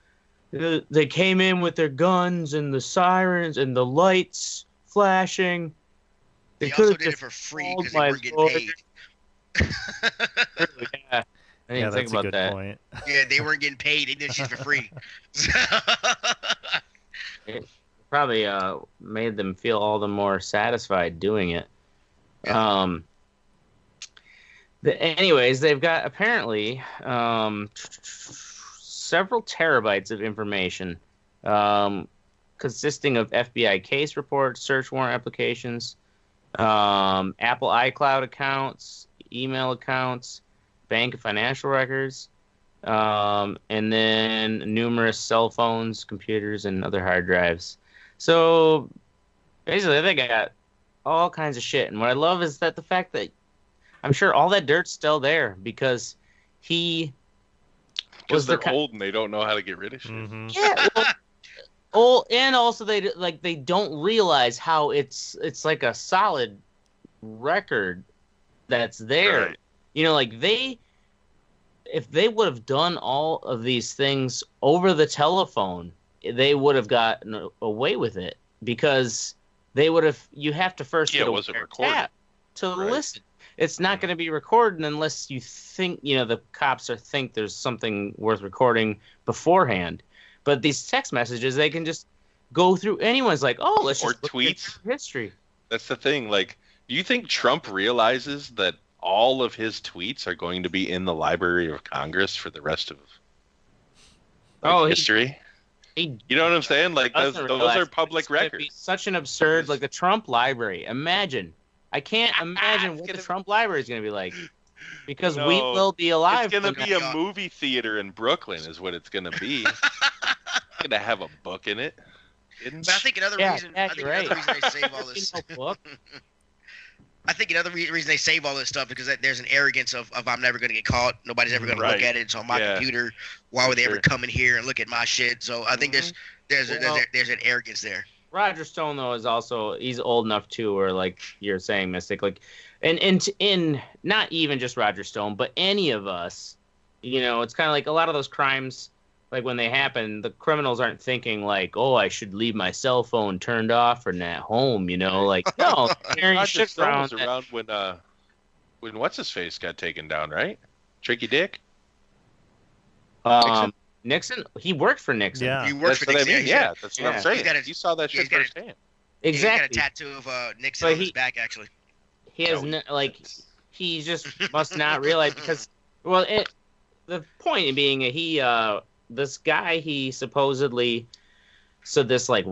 They came in with their guns and the sirens and the lights flashing. They could also have did it just for free called because they my weren't getting lord." paid. Yeah, I didn't think That's about a good that. point. Yeah, they weren't getting paid. They did shit for free. It probably made them feel all the more satisfied doing it. Anyways, they've got apparently several terabytes of information consisting of FBI case reports, search warrant applications, Apple iCloud accounts, email accounts, bank and financial records, and then numerous cell phones, computers, and other hard drives. So basically, they got all kinds of shit. And what I love is that the fact that I'm sure all that dirt's still there because he Because they're old and they don't know how to get rid of shit. Mm-hmm. Yeah. Well, and also they don't realize how it's like a solid record that's there. Right. You know, like if they would have done all of these things over the telephone, they would have gotten away with it because they would have. You have to first get it a wasn't recorded. tap to Right. listen. It's not going to be recorded unless you think, the cops think there's something worth recording beforehand. But these text messages, they can just go through. Anyone's like, oh, let's Or just look tweets. at history. That's the thing. Like, do you think Trump realizes that all of his tweets are going to be in the Library of Congress for the rest of history? He You know what I'm saying? Like, those doesn't are realize public it's gonna be records. such an absurd, like the Trump Library. Imagine. I can't imagine what the Trump Library is going to be like. Because we No, will be alive. It's going to when be that- a movie theater in Brooklyn is what it's going to be. It's going to have a book in it. But I think another reason, yeah, I think you're another right. reason they save all this. book. I think another reason they save all this stuff because there's an arrogance of I'm never going to get caught. Nobody's ever going to look at it. It's on my computer. Why would they ever come in here and look at my shit? So I think there's an arrogance there. Roger Stone though is also he's old enough too, or like you're saying, Mystic, like, and in not even just Roger Stone, but any of us, you know, it's kind of like a lot of those crimes. Like when they happen, the criminals aren't thinking like, "Oh, I should leave my cell phone turned off or at home." You know, like no, carrying Roger shit Stone around. was around when what's his face got taken down, right? Tricky Dick. Nixon. He worked for Nixon. Yeah, he worked for Nixon. Nixon. Yeah, that's what I'm saying. You saw that shit got firsthand. Exactly. He's got a tattoo of Nixon on his back, actually. He has he just must not realize because the point being he this guy he supposedly this like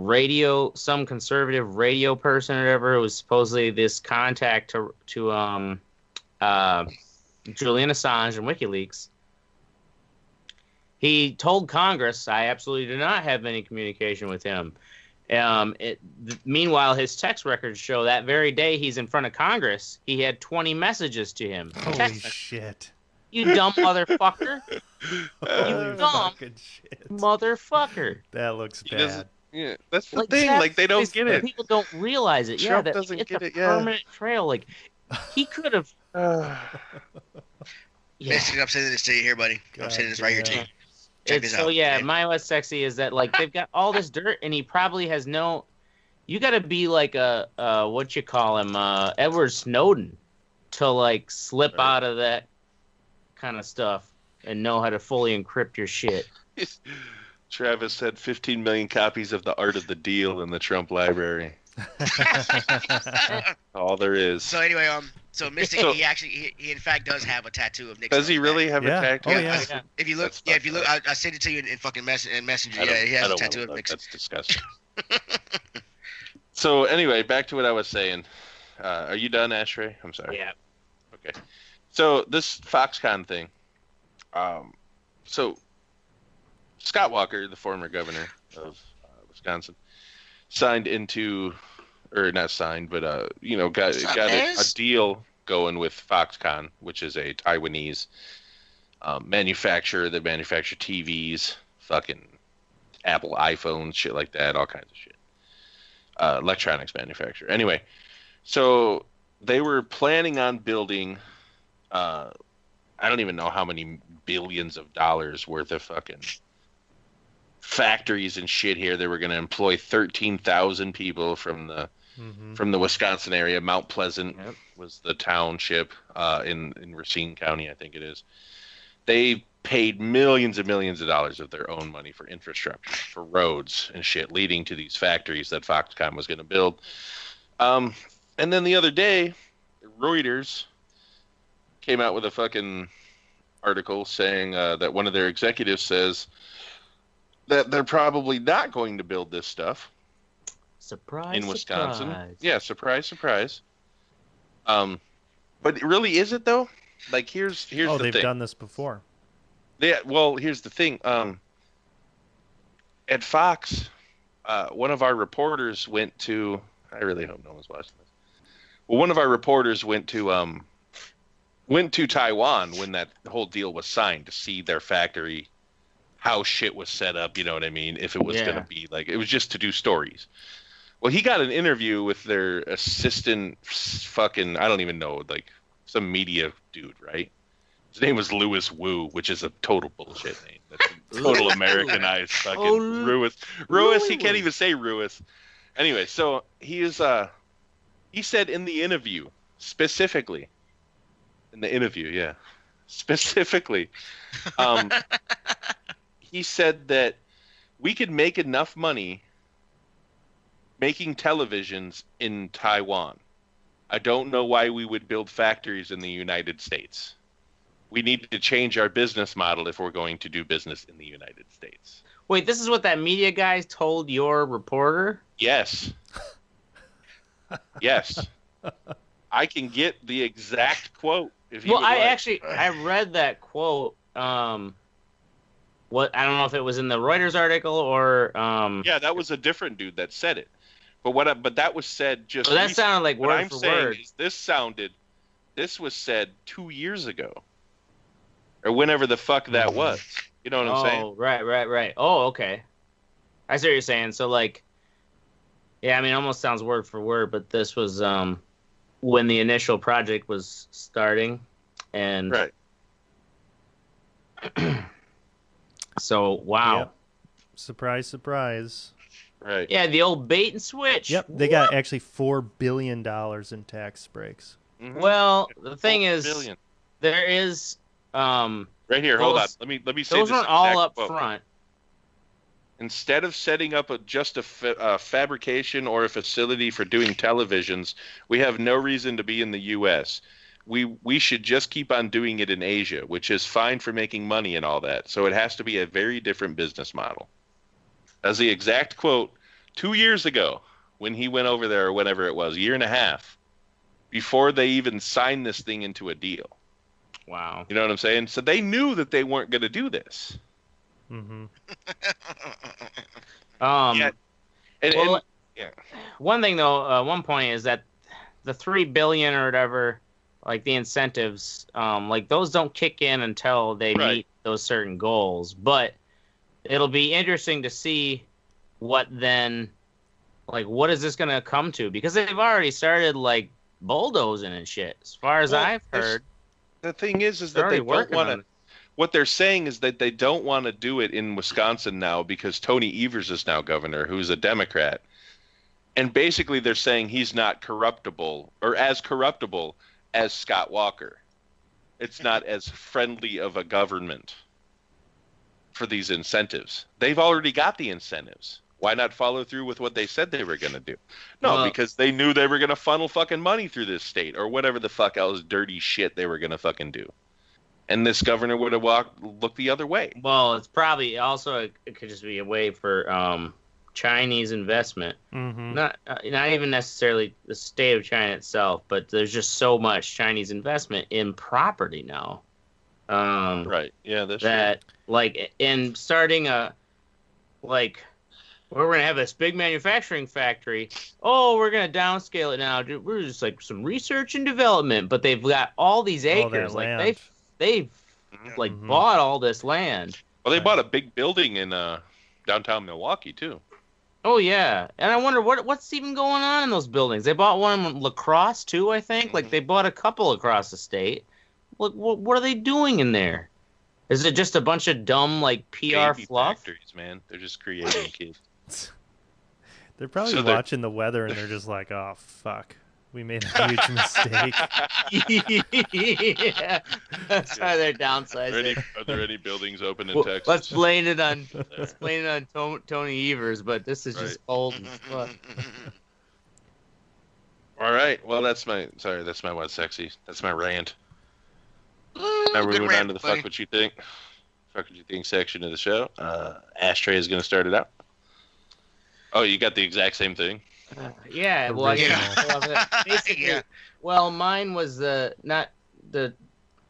some conservative radio person or whatever was supposedly this contact to Julian Assange and WikiLeaks. He told Congress, "I absolutely do not have any communication with him." Meanwhile, his text records show that very day he's in front of Congress, he had 20 messages to him. Holy shit. You dumb motherfucker. You dumb motherfucker. That looks bad. Yeah, that's the thing. Like, they don't get it. People don't realize it. Trump doesn't it's get a it, yeah. permanent trail. Like, he could have... Basically, I'm saying this to you here, buddy. I'm saying this right here to you. Check this out. So, yeah, my West Sexy is that, like, they've got all this dirt, and he probably has no... You got to be like a what you call him, Edward Snowden, to, like, slip out of that kind of stuff and know how to fully encrypt your shit. Travis had 15 million copies of The Art of the Deal in the Trump library. All there is. So anyway, so Mystic, he in fact does have a tattoo of Nixon. Does he really have a tattoo? Oh yeah. If you look, I sent it to you in fucking Messenger. Yeah, he has a tattoo of Nixon. That's disgusting. So anyway, back to what I was saying. Are you done, Ashtray? I'm sorry. Yeah. Okay. So this Foxconn thing. So Scott Walker, the former governor of Wisconsin, got a deal going with Foxconn, which is a Taiwanese manufacturer that manufacture TVs, fucking Apple iPhones, shit like that, all kinds of shit. Electronics manufacturer. Anyway, so they were planning on building, I don't even know how many billions of dollars worth of fucking factories and shit here. They were going to employ 13,000 people from the Wisconsin area. Mount Pleasant was the township in Racine County, I think it is. They paid millions and millions of dollars of their own money for infrastructure, for roads and shit, leading to these factories that Foxconn was going to build. And then the other day, Reuters came out with a fucking article saying that one of their executives says that they're probably not going to build this stuff. Surprise, in Wisconsin. surprise. Yeah, surprise, surprise. But really, is it though? Like, here's the thing. They've done this before. Yeah, well, here's the thing. At Fox, one of our reporters went to. I really hope no one's watching this. Well, one of our reporters went to Taiwan when that whole deal was signed to see their factory, how shit was set up. You know what I mean? If it was going to be like, it was just to do stories. Well, he got an interview with their assistant, fucking, I don't even know, like some media dude, right? His name was Louis Wu, which is a total bullshit name. That's a total Americanized fucking Ruiz. Ruiz, he can't even say Ruiz. Anyway, so he said in the interview, specifically, he said that we could make enough money making televisions in Taiwan. I don't know why we would build factories in the United States. We need to change our business model if we're going to do business in the United States. Wait, this is what that media guy told your reporter? Yes. Yes. I can get the exact quote if you would like. I read that quote. I don't know if it was in the Reuters article or Yeah, that was a different dude that said it. But that was said just. Well, that sounded like what word I'm for saying word. Is this was said 2 years ago, or whenever the fuck that was. You know what I'm saying? Oh, right. Oh, okay. I see what you're saying. So, like, yeah, I mean, it almost sounds word for word, but this was when the initial project was starting, and Right. So, wow. Yep. Surprise, surprise. Right. Yeah, the old bait and switch. Yep, they got actually $4 billion in tax breaks. Mhm. Well, the thing $4 is, billion. there is Right here, hold on. Let me say those this weren't all exact up quote. front. Instead of setting up just a fabrication or a facility for doing televisions, we have no reason to be in the U.S. We should just keep on doing it in Asia, which is fine for making money and all that. So it has to be a very different business model. That's the exact quote 2 years ago when he went over there, or whenever it was, a year and a half, before they even signed this thing into a deal. Wow. You know what I'm saying? So they knew that they weren't going to do this. Mm-hmm. Yeah. Well, yeah. one thing though, one point is that the $3 billion or whatever, like the incentives, like those don't kick in until they Right. meet those certain goals. But it'll be interesting to see what then, like, what is this going to come to? Because they've already started like bulldozing and shit. As far as I've heard, The thing is they're that already they don't working want on to. it. What they're saying is that they don't want to do it in Wisconsin now because Tony Evers is now governor, who's a Democrat. And basically they're saying he's not corruptible, or as corruptible as Scott Walker. It's not as friendly of a government for these incentives. They've already got the incentives. Why not follow through with what they said they were going to do? No, Well, because they knew they were going to funnel fucking money through this state, or whatever the fuck else dirty shit they were going to fucking do. And this governor would have looked the other way. Well, it's probably also it could just be a way for Chinese investment. Mm-hmm. Not even necessarily the state of China itself, but there's just so much Chinese investment in property now. Right. Yeah, that's That like in starting a like we're gonna have this big manufacturing factory. Oh, we're gonna downscale it now. We're just like some research and development, but they've got all these All that acres. Like land. they've like Mhm. bought all this land. Well, they bought a big building in downtown Milwaukee too. Oh yeah, and I wonder what's even going on in those buildings. They bought one in La Crosse too, I think. Like they bought a couple across the state. What are they doing in there? Is it just a bunch of dumb like PR Baby fluff? factories, man. They're just creating kids. They're probably So they're- watching the weather and they're just like, oh, fuck. We made a huge mistake. Yeah, that's why they're downsizing. Are there any buildings open in Well, Texas? let's blame it on Tony Evers, but this is just old as fuck. All right. Well, that's my what's sexy. That's my rant. Now we're Good moving rant, on to the buddy. fuck what you think. Fuck what you think section of the show. Ashtray is going to start it out. Oh, you got the exact same thing. Yeah, well, I guess, basically, Yeah. well, mine was not the.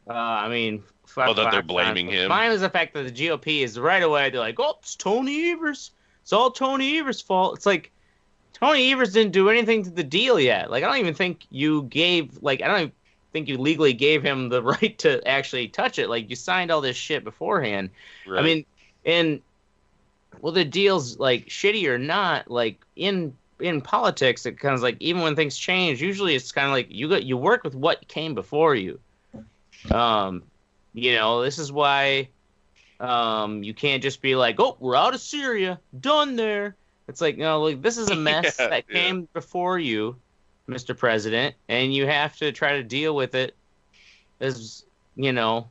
I mean, fuck. Oh, that they're Fox, blaming him? Mine was the fact that the GOP is right away. They're like, "Oh, it's Tony Evers. It's all Tony Evers' fault." It's like Tony Evers didn't do anything to the deal yet. Like, I don't even think you gave. Like, I don't even think you legally gave him the right to actually touch it. Like, you signed all this shit beforehand. Right. I mean, and well, the deal's like shitty or not, like in politics, it kind of like even when things change, usually it's kind of like you work with what came before you. You know, this is why you can't just be like, oh, we're out of Syria, done there. It's like, no, like this is a mess that came before you, Mr. President, and you have to try to deal with it as, you know,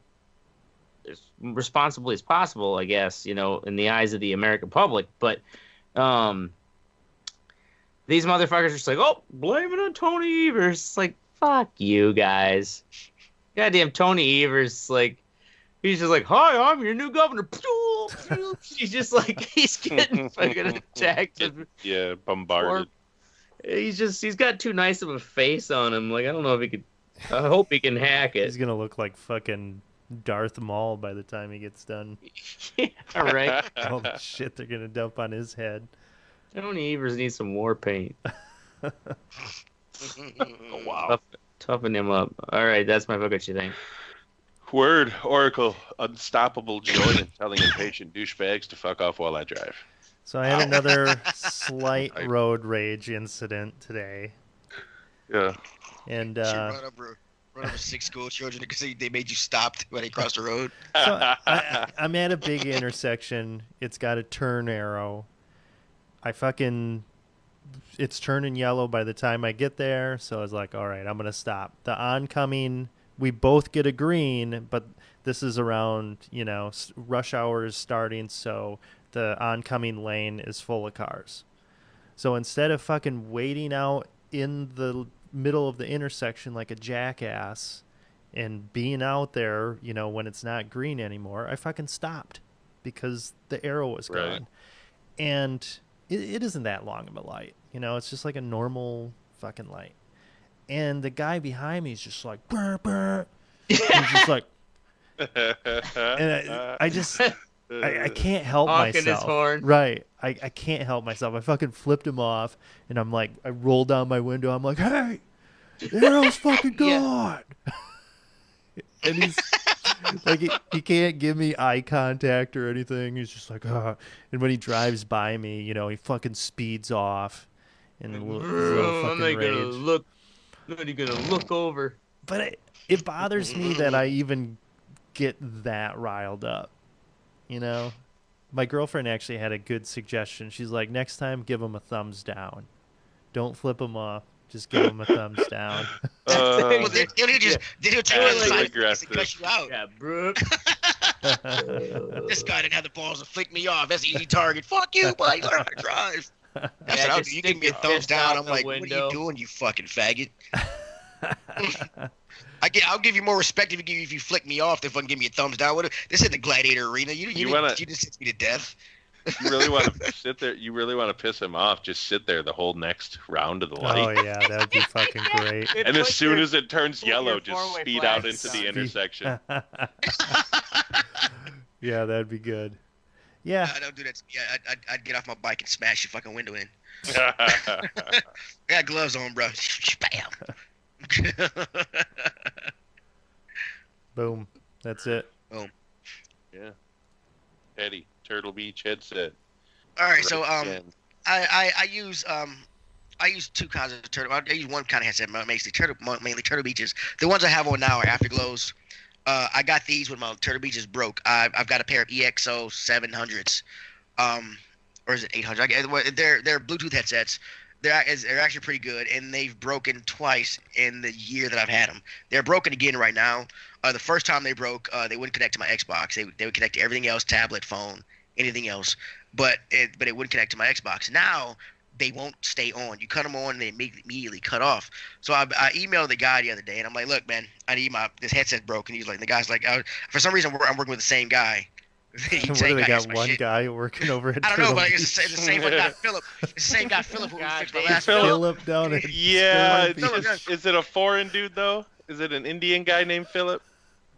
as responsibly as possible, I guess, you know, in the eyes of the American public. But these motherfuckers are just like, oh, blame it on Tony Evers. It's like, fuck you guys. Goddamn Tony Evers, like, he's just like, hi, I'm your new governor. He's just like, he's getting fucking attacked. Yeah, bombarded. He's got too nice of a face on him. Like, I don't know if he could, I hope he can hack it. He's going to look like fucking Darth Maul by the time he gets done. Yeah, right. All the shit they're going to dump on his head. Tony Evers needs some war paint. Oh, wow. Toughen him up. All right, that's my book. What you think? Word, Oracle, unstoppable joy in telling impatient douchebags to fuck off while I drive. So I had another slight road rage incident today. Yeah. And run over 6 school children because they made you stop when they crossed the road. so I'm at a big intersection. It's got a turn arrow. It's turning yellow by the time I get there. So I was like, all right, I'm going to stop. The oncoming, we both get a green, but this is around, rush hour is starting. So the oncoming lane is full of cars. So instead of fucking waiting out in the middle of the intersection like a jackass and being out there, when it's not green anymore, I fucking stopped because the arrow was gone. Right. And it isn't that long of a light. It's just like a normal fucking light. And the guy behind me is just like, burr, burr. He's just like, and I can't help Honking myself. his horn. Right. I can't help myself. I fucking flipped him off, and I'm like, I rolled down my window. I'm like, hey, the arrow's fucking gone. And he's like, he can't give me eye contact or anything. He's just like, ah. And when he drives by me, he fucking speeds off. And a little fucking I'm rage. Not even gonna look over. But it bothers me that I even get that riled up. My girlfriend actually had a good suggestion. She's like, next time, give him a thumbs down. Don't flip him off. Just give him a thumbs down. Well, then he'll take Passive the aggressive. and cut you out. Yeah, bro. This guy didn't have the balls to flick me off. That's an easy target. Fuck you, buddy. Learn how to drive. That's what I'll do. You give me a thumbs down. I'm like, what are you doing, you fucking faggot? I'll give you more respect if you flick me off than fucking give me a thumbs down. This isn't the gladiator arena. You just hit me to death. You really want to sit there? You really want to piss him off? Just sit there the whole next round of the light. Oh yeah, that'd be fucking great. And as soon as it turns yellow, just speed out into the intersection. Yeah, that'd be good. Yeah. I don't do that. Yeah, I'd get off my bike and smash your fucking window in. I got gloves on, bro. Bam. Boom. That's it. Boom. Yeah. Eddie, Turtle Beach headset. All right, so I use two kinds of turtle. I use one kind of headset, mainly Turtle Beaches. The ones I have on now are Afterglows. I got these when my Turtle Beaches broke. I've got a pair of EXO 700s, or is it 800? They're Bluetooth headsets. They're actually pretty good, and they've broken twice in the year that I've had them. They're broken again right now. The first time they broke, they wouldn't connect to my Xbox. They would connect to everything else, tablet, phone, anything else, but it wouldn't connect to my Xbox. Now they won't stay on. You cut them on, and they immediately cut off. So I emailed the guy the other day, and I'm like, look, man, I need this headset's broken. He's like, the guy's like, for some reason I'm working with the same guy. What do they got? One guy working over at I don't know, Turtle but Beach? it's the same guy, Philip. It's the same guy, Philip, who fixed my last Philip down at Yeah, Turtle Beach. is it a foreign dude though? Is it an Indian guy named Philip?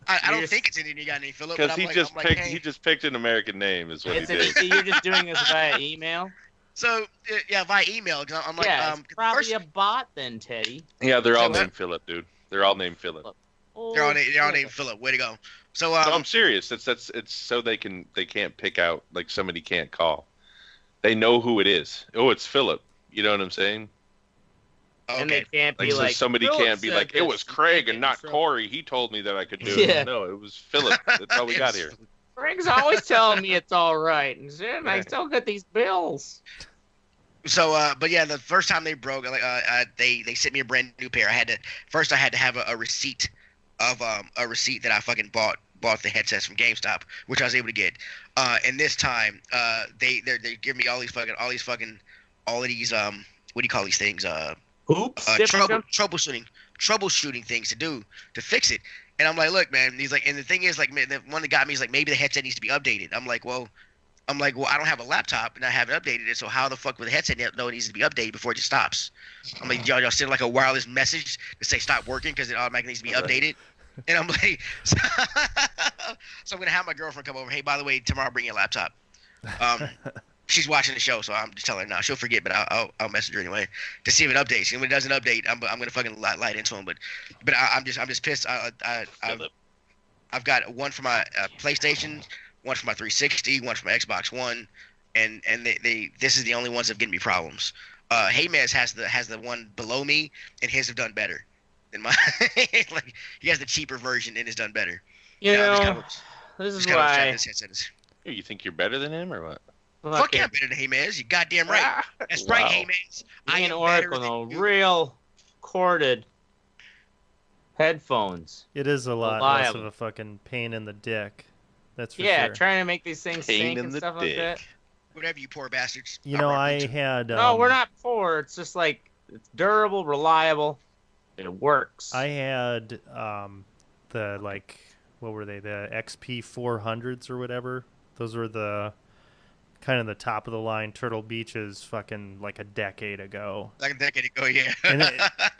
I don't think it's an Indian guy named Philip. Because he just picked an American name, is what he did. So you're just doing this via email? So yeah, via email. I'm like, yeah, it's probably a bot then, Teddy. Yeah, they're all named Philip, dude. They're all named Philip. They're all named Philip. Way to go. So no, I'm serious. It's so they can't pick out, like, somebody can't call. They know who it is. Oh, it's Philip. You know what I'm saying? Okay. And they can't be so like somebody Philip can't be like, it was Craig and not Corey. He told me that I could do Yeah. it. No, it was Philip. That's how we got here. Craig's always telling me it's all right, and then I still get these bills. So, but yeah, the first time they broke, they sent me a brand new pair. I had to have a receipt of a receipt that I fucking bought the headsets from GameStop, which I was able to get. And this time, they give me all these what do you call these things? Oops. Troubleshooting things to do to fix it. And I'm like, look, man. He's like, and the thing is, like, the one that got me is like, maybe the headset needs to be updated. I'm like, well, I don't have a laptop and I haven't updated it, so how the fuck with the headset know it needs to be updated before it just stops? I'm like, y'all send like a wireless message to say stop working because it automatically needs to be updated. And I'm like, so I'm gonna have my girlfriend come over. Hey, by the way, tomorrow bring your laptop. She's watching the show, so I'm just telling her now. She'll forget, but I'll message her anyway to see if it updates. And when it doesn't update, I'm gonna fucking light into him. But I'm just pissed. I've got one for my PlayStation, one for my 360, one for my Xbox One, and they this is the only ones that give me problems. Haymez has the one below me, and his have done better than mine. Like he has the cheaper version and has done better. You know, I'm this is just kinda upset why. this headset is- You think you're better than him or what? Fuck yeah, I'm better than Haymez. You goddamn right. That's right, Wow. Haymez. I And am better Oracle, than no, you. real corded headphones. It is a lot less of Reliable. a fucking pain in the dick. That's for Yeah, sure. trying to make these things Pain sync in and the stuff like dick. that. Whatever, you poor bastards. You know, I had. No, we're not poor. It's just like it's durable, reliable. It works. I had the like, what were they? The XP 400s or whatever. Those were the kind of the top of the line Turtle Beaches fucking like a decade ago. Like a decade ago, yeah. And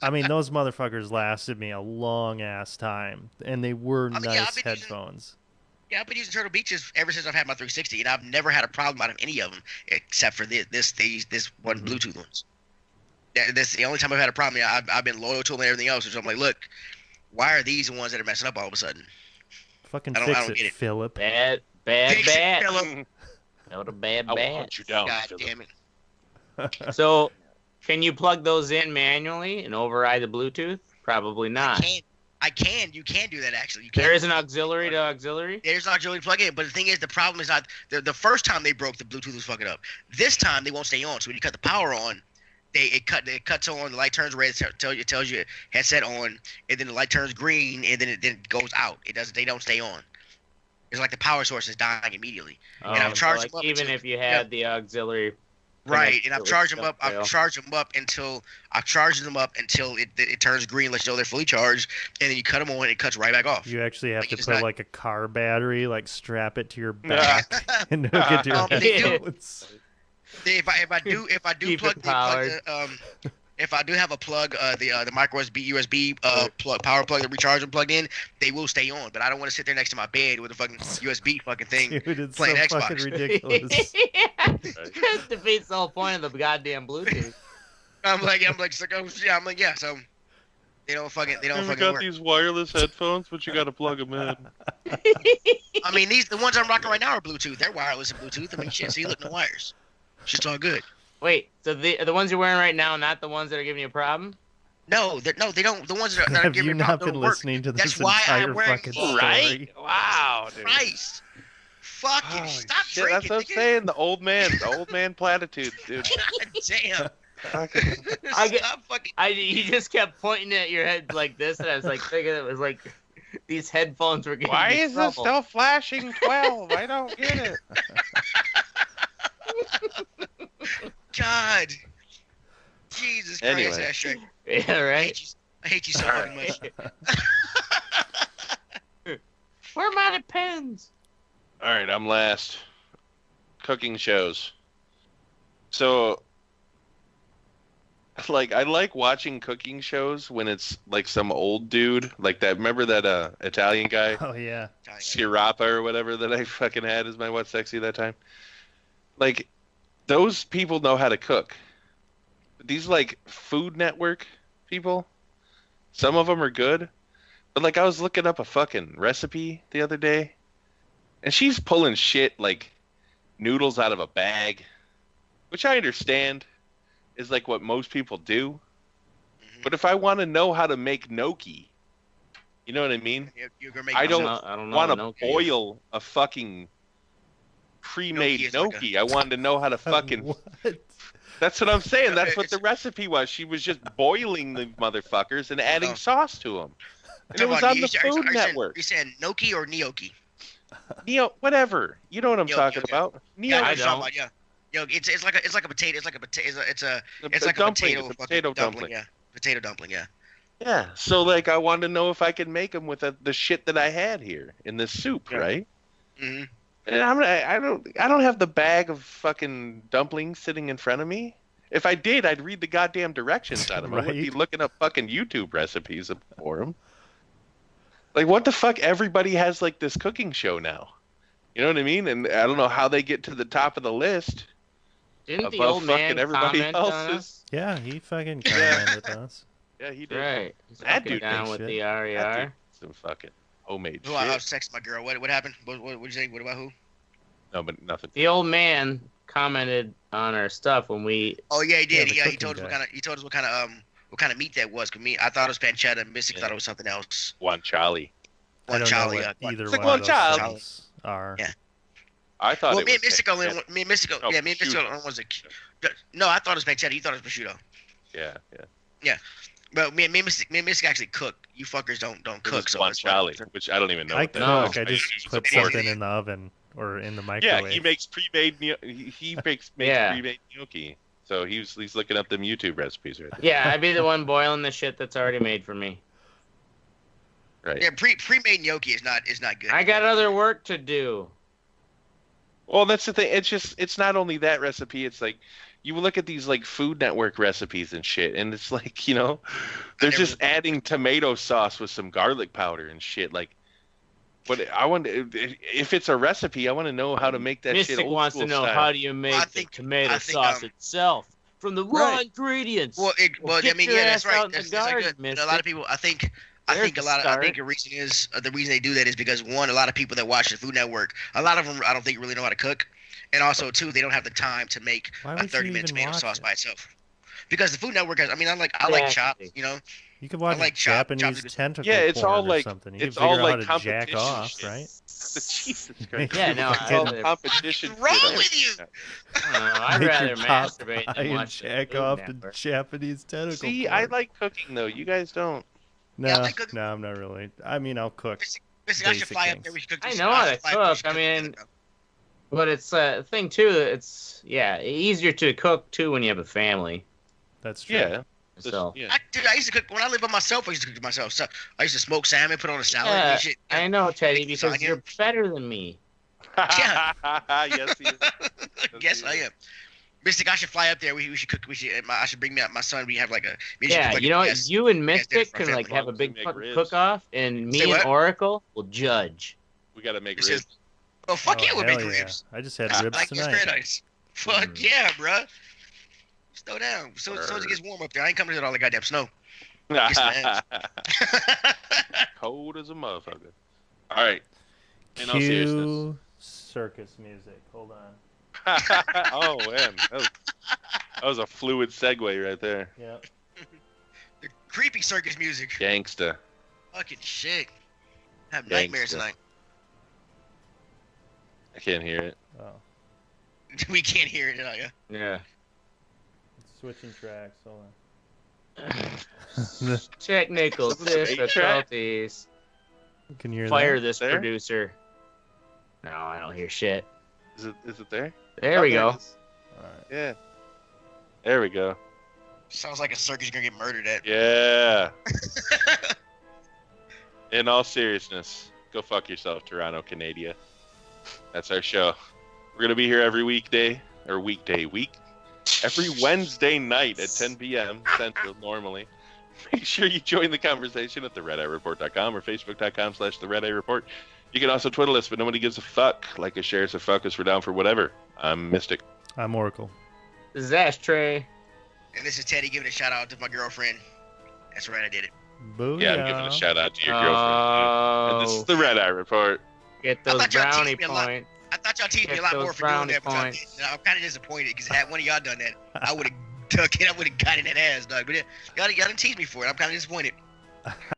I mean, those motherfuckers lasted me a long ass time, and they were I mean, yeah, nice I've been using- headphones. Yeah, I've been using Turtle Beaches ever since I've had my 360, and I've never had a problem out of any of them except for this one Mhm. Bluetooth ones. Yeah, this the only time I've had a problem. Yeah, I've been loyal to them and everything else. So I'm like, look, why are these the ones that are messing up all of a sudden? Fucking I don't fix get it, it. Philip. bad Fix it, bad. Philip. Not a bad I will bad. hunt you down, God Philip. damn it. So, can you plug those in manually and override the Bluetooth? Probably not. I can. You can do that actually. You can. There is an auxiliary to auxiliary. There's not really plug in, but the thing is, the problem is not the first time they broke, the Bluetooth was fucking up. This time they won't stay on. So when you cut the power on, it cuts on. The light turns red. It tells you headset on, and then the light turns green, and then it goes out. It doesn't. They don't stay on. It's like the power source is dying immediately. And I've So, charged like, them up even until- if you had the auxiliary. Right, and connected, I've it charged would them up. still I've fail. charged them up until it turns green, lets you know they're fully charged, and then you cut them on, and it cuts right back off. You actually have Like, to it's put not- like a car battery, like strap it to your back and hook it to your They do. headphones. If I do Keep plug it the powered. if I do have a plug the micro USB plug power plug, the recharger plugged in, they will stay on. But I don't want to sit there next to my bed with a fucking USB fucking thing. Dude, it's so playing Xbox. fucking ridiculous. It defeats the whole point of the goddamn Bluetooth. I'm like so they don't fucking You work. got these wireless headphones, but you got to plug them in. I mean the ones I'm rocking right now are Bluetooth. They're wireless and Bluetooth. I mean shit. So you look no wires. It's just all good. Wait, so the ones you're wearing right now, not the ones that are giving you a problem? No, they don't. The ones that are Have giving you me not problems been don't work. listening to That's this why I'm entire wearing fucking full- story? Right? Wow, dude. Christ. Fucking Holy stop shit, drinking. that's what I'm nigga. saying. The old man platitudes, dude. God damn. I get- Stop fucking. You just kept pointing at your head like this, and I was like thinking it was like these headphones were giving Why me is this trouble. still flashing 12? I don't get it. God. Jesus Anyway. Christ, Ashtray. Yeah, I right. hate you. I hate you so fucking much. Where are my pens? All right, I'm last. Cooking shows. So, like, I like watching cooking shows when it's like some old dude, like that. Remember that Italian guy, Oh yeah. Sciarappa or whatever, that I fucking had as my What's Sexy that time? Like, those people know how to cook. These like Food Network people, some of them are good, but like I was looking up a fucking recipe the other day, and she's pulling shit like noodles out of a bag, which I understand is like what most people do. Mhm. But if I want to know how to make gnocchi, you know what I mean? You're gonna make I I don't don't know Want what to gnocchi is. boil a fucking pre-made Gnocchi is like gnocchi. I wanted to know how to fucking. What? That's what I'm saying. That's what the recipe was. She was just boiling the motherfuckers and adding Oh. sauce to them. And it Talking was about- on the Food Network. You saying gnocchi or gnocchi? Whatever. You know what I'm Gnocchi, talking okay. about. Yeah, I I know what you're talking don't. about, yeah. Yo, it's like a potato. It's like a potato. It's like dumpling. a potato. It's a potato fucking dumpling. Yeah, potato dumpling. Yeah. Yeah. So like, I wanted to know if I could make them with the shit that I had here in this soup, Yeah. right? hmm And I don't have the bag of fucking dumplings sitting in front of me. If I did, I'd read the goddamn directions on them. I wouldn't be Right. looking up fucking YouTube recipes for them. Like, what the fuck? Everybody has like this cooking show now. You know what I mean? And I don't know how they get to the top of the list. Didn't the above old man fucking everybody comment on us? else's. Yeah, he fucking commented us. Yeah, he did. Right. He's That fucking dude down thinks with shit. the That RER. dude, some fucking homemade Who, I shit. was texting my girl. What happened? What'd you say? What about who? No, but nothing. The old man commented on our stuff when we. Oh yeah, he did. the Yeah, he cooking told us guy. what kind of meat that was. Cause I thought it was pancetta, and Mystic Yeah. thought it was something else. Guanciale. I don't know Guanciale, what yeah. either It's like one of those guanciale. things are. Yeah. I thought Well, it me was and Mystico, pancetta. me and Mystico, No, yeah, me and Mystico prosciutto. was a. No, I thought it was pancetta. You thought it was prosciutto. Yeah. But me and Mystic actually cook. You fuckers don't It cook. was So it's guanciale, which I don't even know I what that No. cook. I just put It is. something in the oven or in the Yeah, microwave. he makes pre-made. He makes Yeah. pre-made gnocchi. So he's looking up them YouTube recipes right Yeah, I'd be the one boiling the shit that's already made for me. there. Right. yeah, pre-made gnocchi is not good. I got other work to do. Well, that's the thing. It's not only that recipe. It's like you look at these like Food Network recipes and shit, and it's like they're never- just adding tomato sauce with some garlic powder and shit. Like, but I want if it's a recipe, I want to know how to make that shit Mystic old wants to school know style. how do you make I the think- tomato I think, sauce itself from the raw Right. ingredients. Well, I get mean, your yeah, that's ass out right. in the That's garden, good. And a Mystic. lot of people, I think There's a the lot. I start. think the reason is the reason they do that is because one, a lot of people that watch the Food Network, a lot of them, I don't think really know how to cook, and also two, they don't have the time to make Why a would you 30-minute even tomato watch sauce it? by itself. Because the Food Network has, I mean, I like chops, Exactly. you know. You could watch like chopped Japanese tentacle Yeah, it's porn all or like something. You it's can figure all out like how to jack competition off, shit. right? Jesus Christ. Yeah, no, it's all I'd competition. What's wrong shit. with you? I don't know, I'd Make rather your pot masturbate pie than and watch the jack Food off the Network. Japanese tentacle See, porn. I like cooking though. You guys don't. No, Yeah, I like cooking. no, I'm not really. I mean, I'll cook. Listen, I should Basic fly up things. there. We should cook. I this- know how to should fly up there, we cook, should I cook mean- together, But it's a thing too. It's easier to cook too when you have a family. That's true. Yeah. So Yeah. I used to cook when I lived by myself. I used to cook to myself. So I used to smoke salmon, put on a salad, Yeah, and shit. I know, Teddy, Make because lasagna. you're better than me. Yeah. Yes, he is. Yes, I am. Mystic, I should fly up there. We should cook. I should bring my son. We have like a. we should Yeah, cook like you a know what? guest- You and guest dinner Mystic for our can like family. have a big Make fucking ribs. cook-off, and me Say and what? Oracle will judge. We gotta make It's ribs. just- Oh fuck Oh, yeah, we'll hell make yeah. ribs. I just had I ribs Like it's tonight. paradise. Fuck Mm. yeah, bruh. Slow down. So as it gets warm up there, I ain't coming to all the goddamn snow. Yes, man. Cold as a motherfucker. All right. In all seriousness. Cue circus music. Hold on. Oh man, that was a fluid segue right there. Yep. The creepy circus music. Gangsta. Fucking shit. I have nightmares Gangsta. tonight. I can't hear it. Oh, We can't hear it tonight. Yeah. switching tracks. Hold on. Technical Is this an 8-track? difficulties. Can you hear Fire that? this There? producer. No, I don't hear shit. Is it there? There we Oh, go. it is. All right. Yeah. There we go. Sounds like a circus you're gonna get murdered at. Yeah. In all seriousness, go fuck yourself, Toronto, Canada. That's our show. We're gonna be here every week. Every Wednesday night at 10 p.m. Central, normally. Make sure you join the conversation at theredeyereport.com or facebook.com/theredeyereport. You can also Twitter us, but nobody gives a fuck. Like us, share us, or fuck us. We're down for whatever. I'm Mystic. I'm Oracle. This is Ashtray. And this is Teddy giving a shout out to my girlfriend. That's right, I did it. Booyah. Yeah, I'm giving a shout out to your girlfriend. And this is the Red Eye Report. Get I those thought y'all brownie teased me a lot. points. I thought y'all teased me Get a lot those more for doing brownie that, but y'all points. didn't. I'm kind of disappointed because had one of y'all done that, I would have took it. I would have gotten that ass, dog. But y'all didn't tease me for it. I'm kind of disappointed.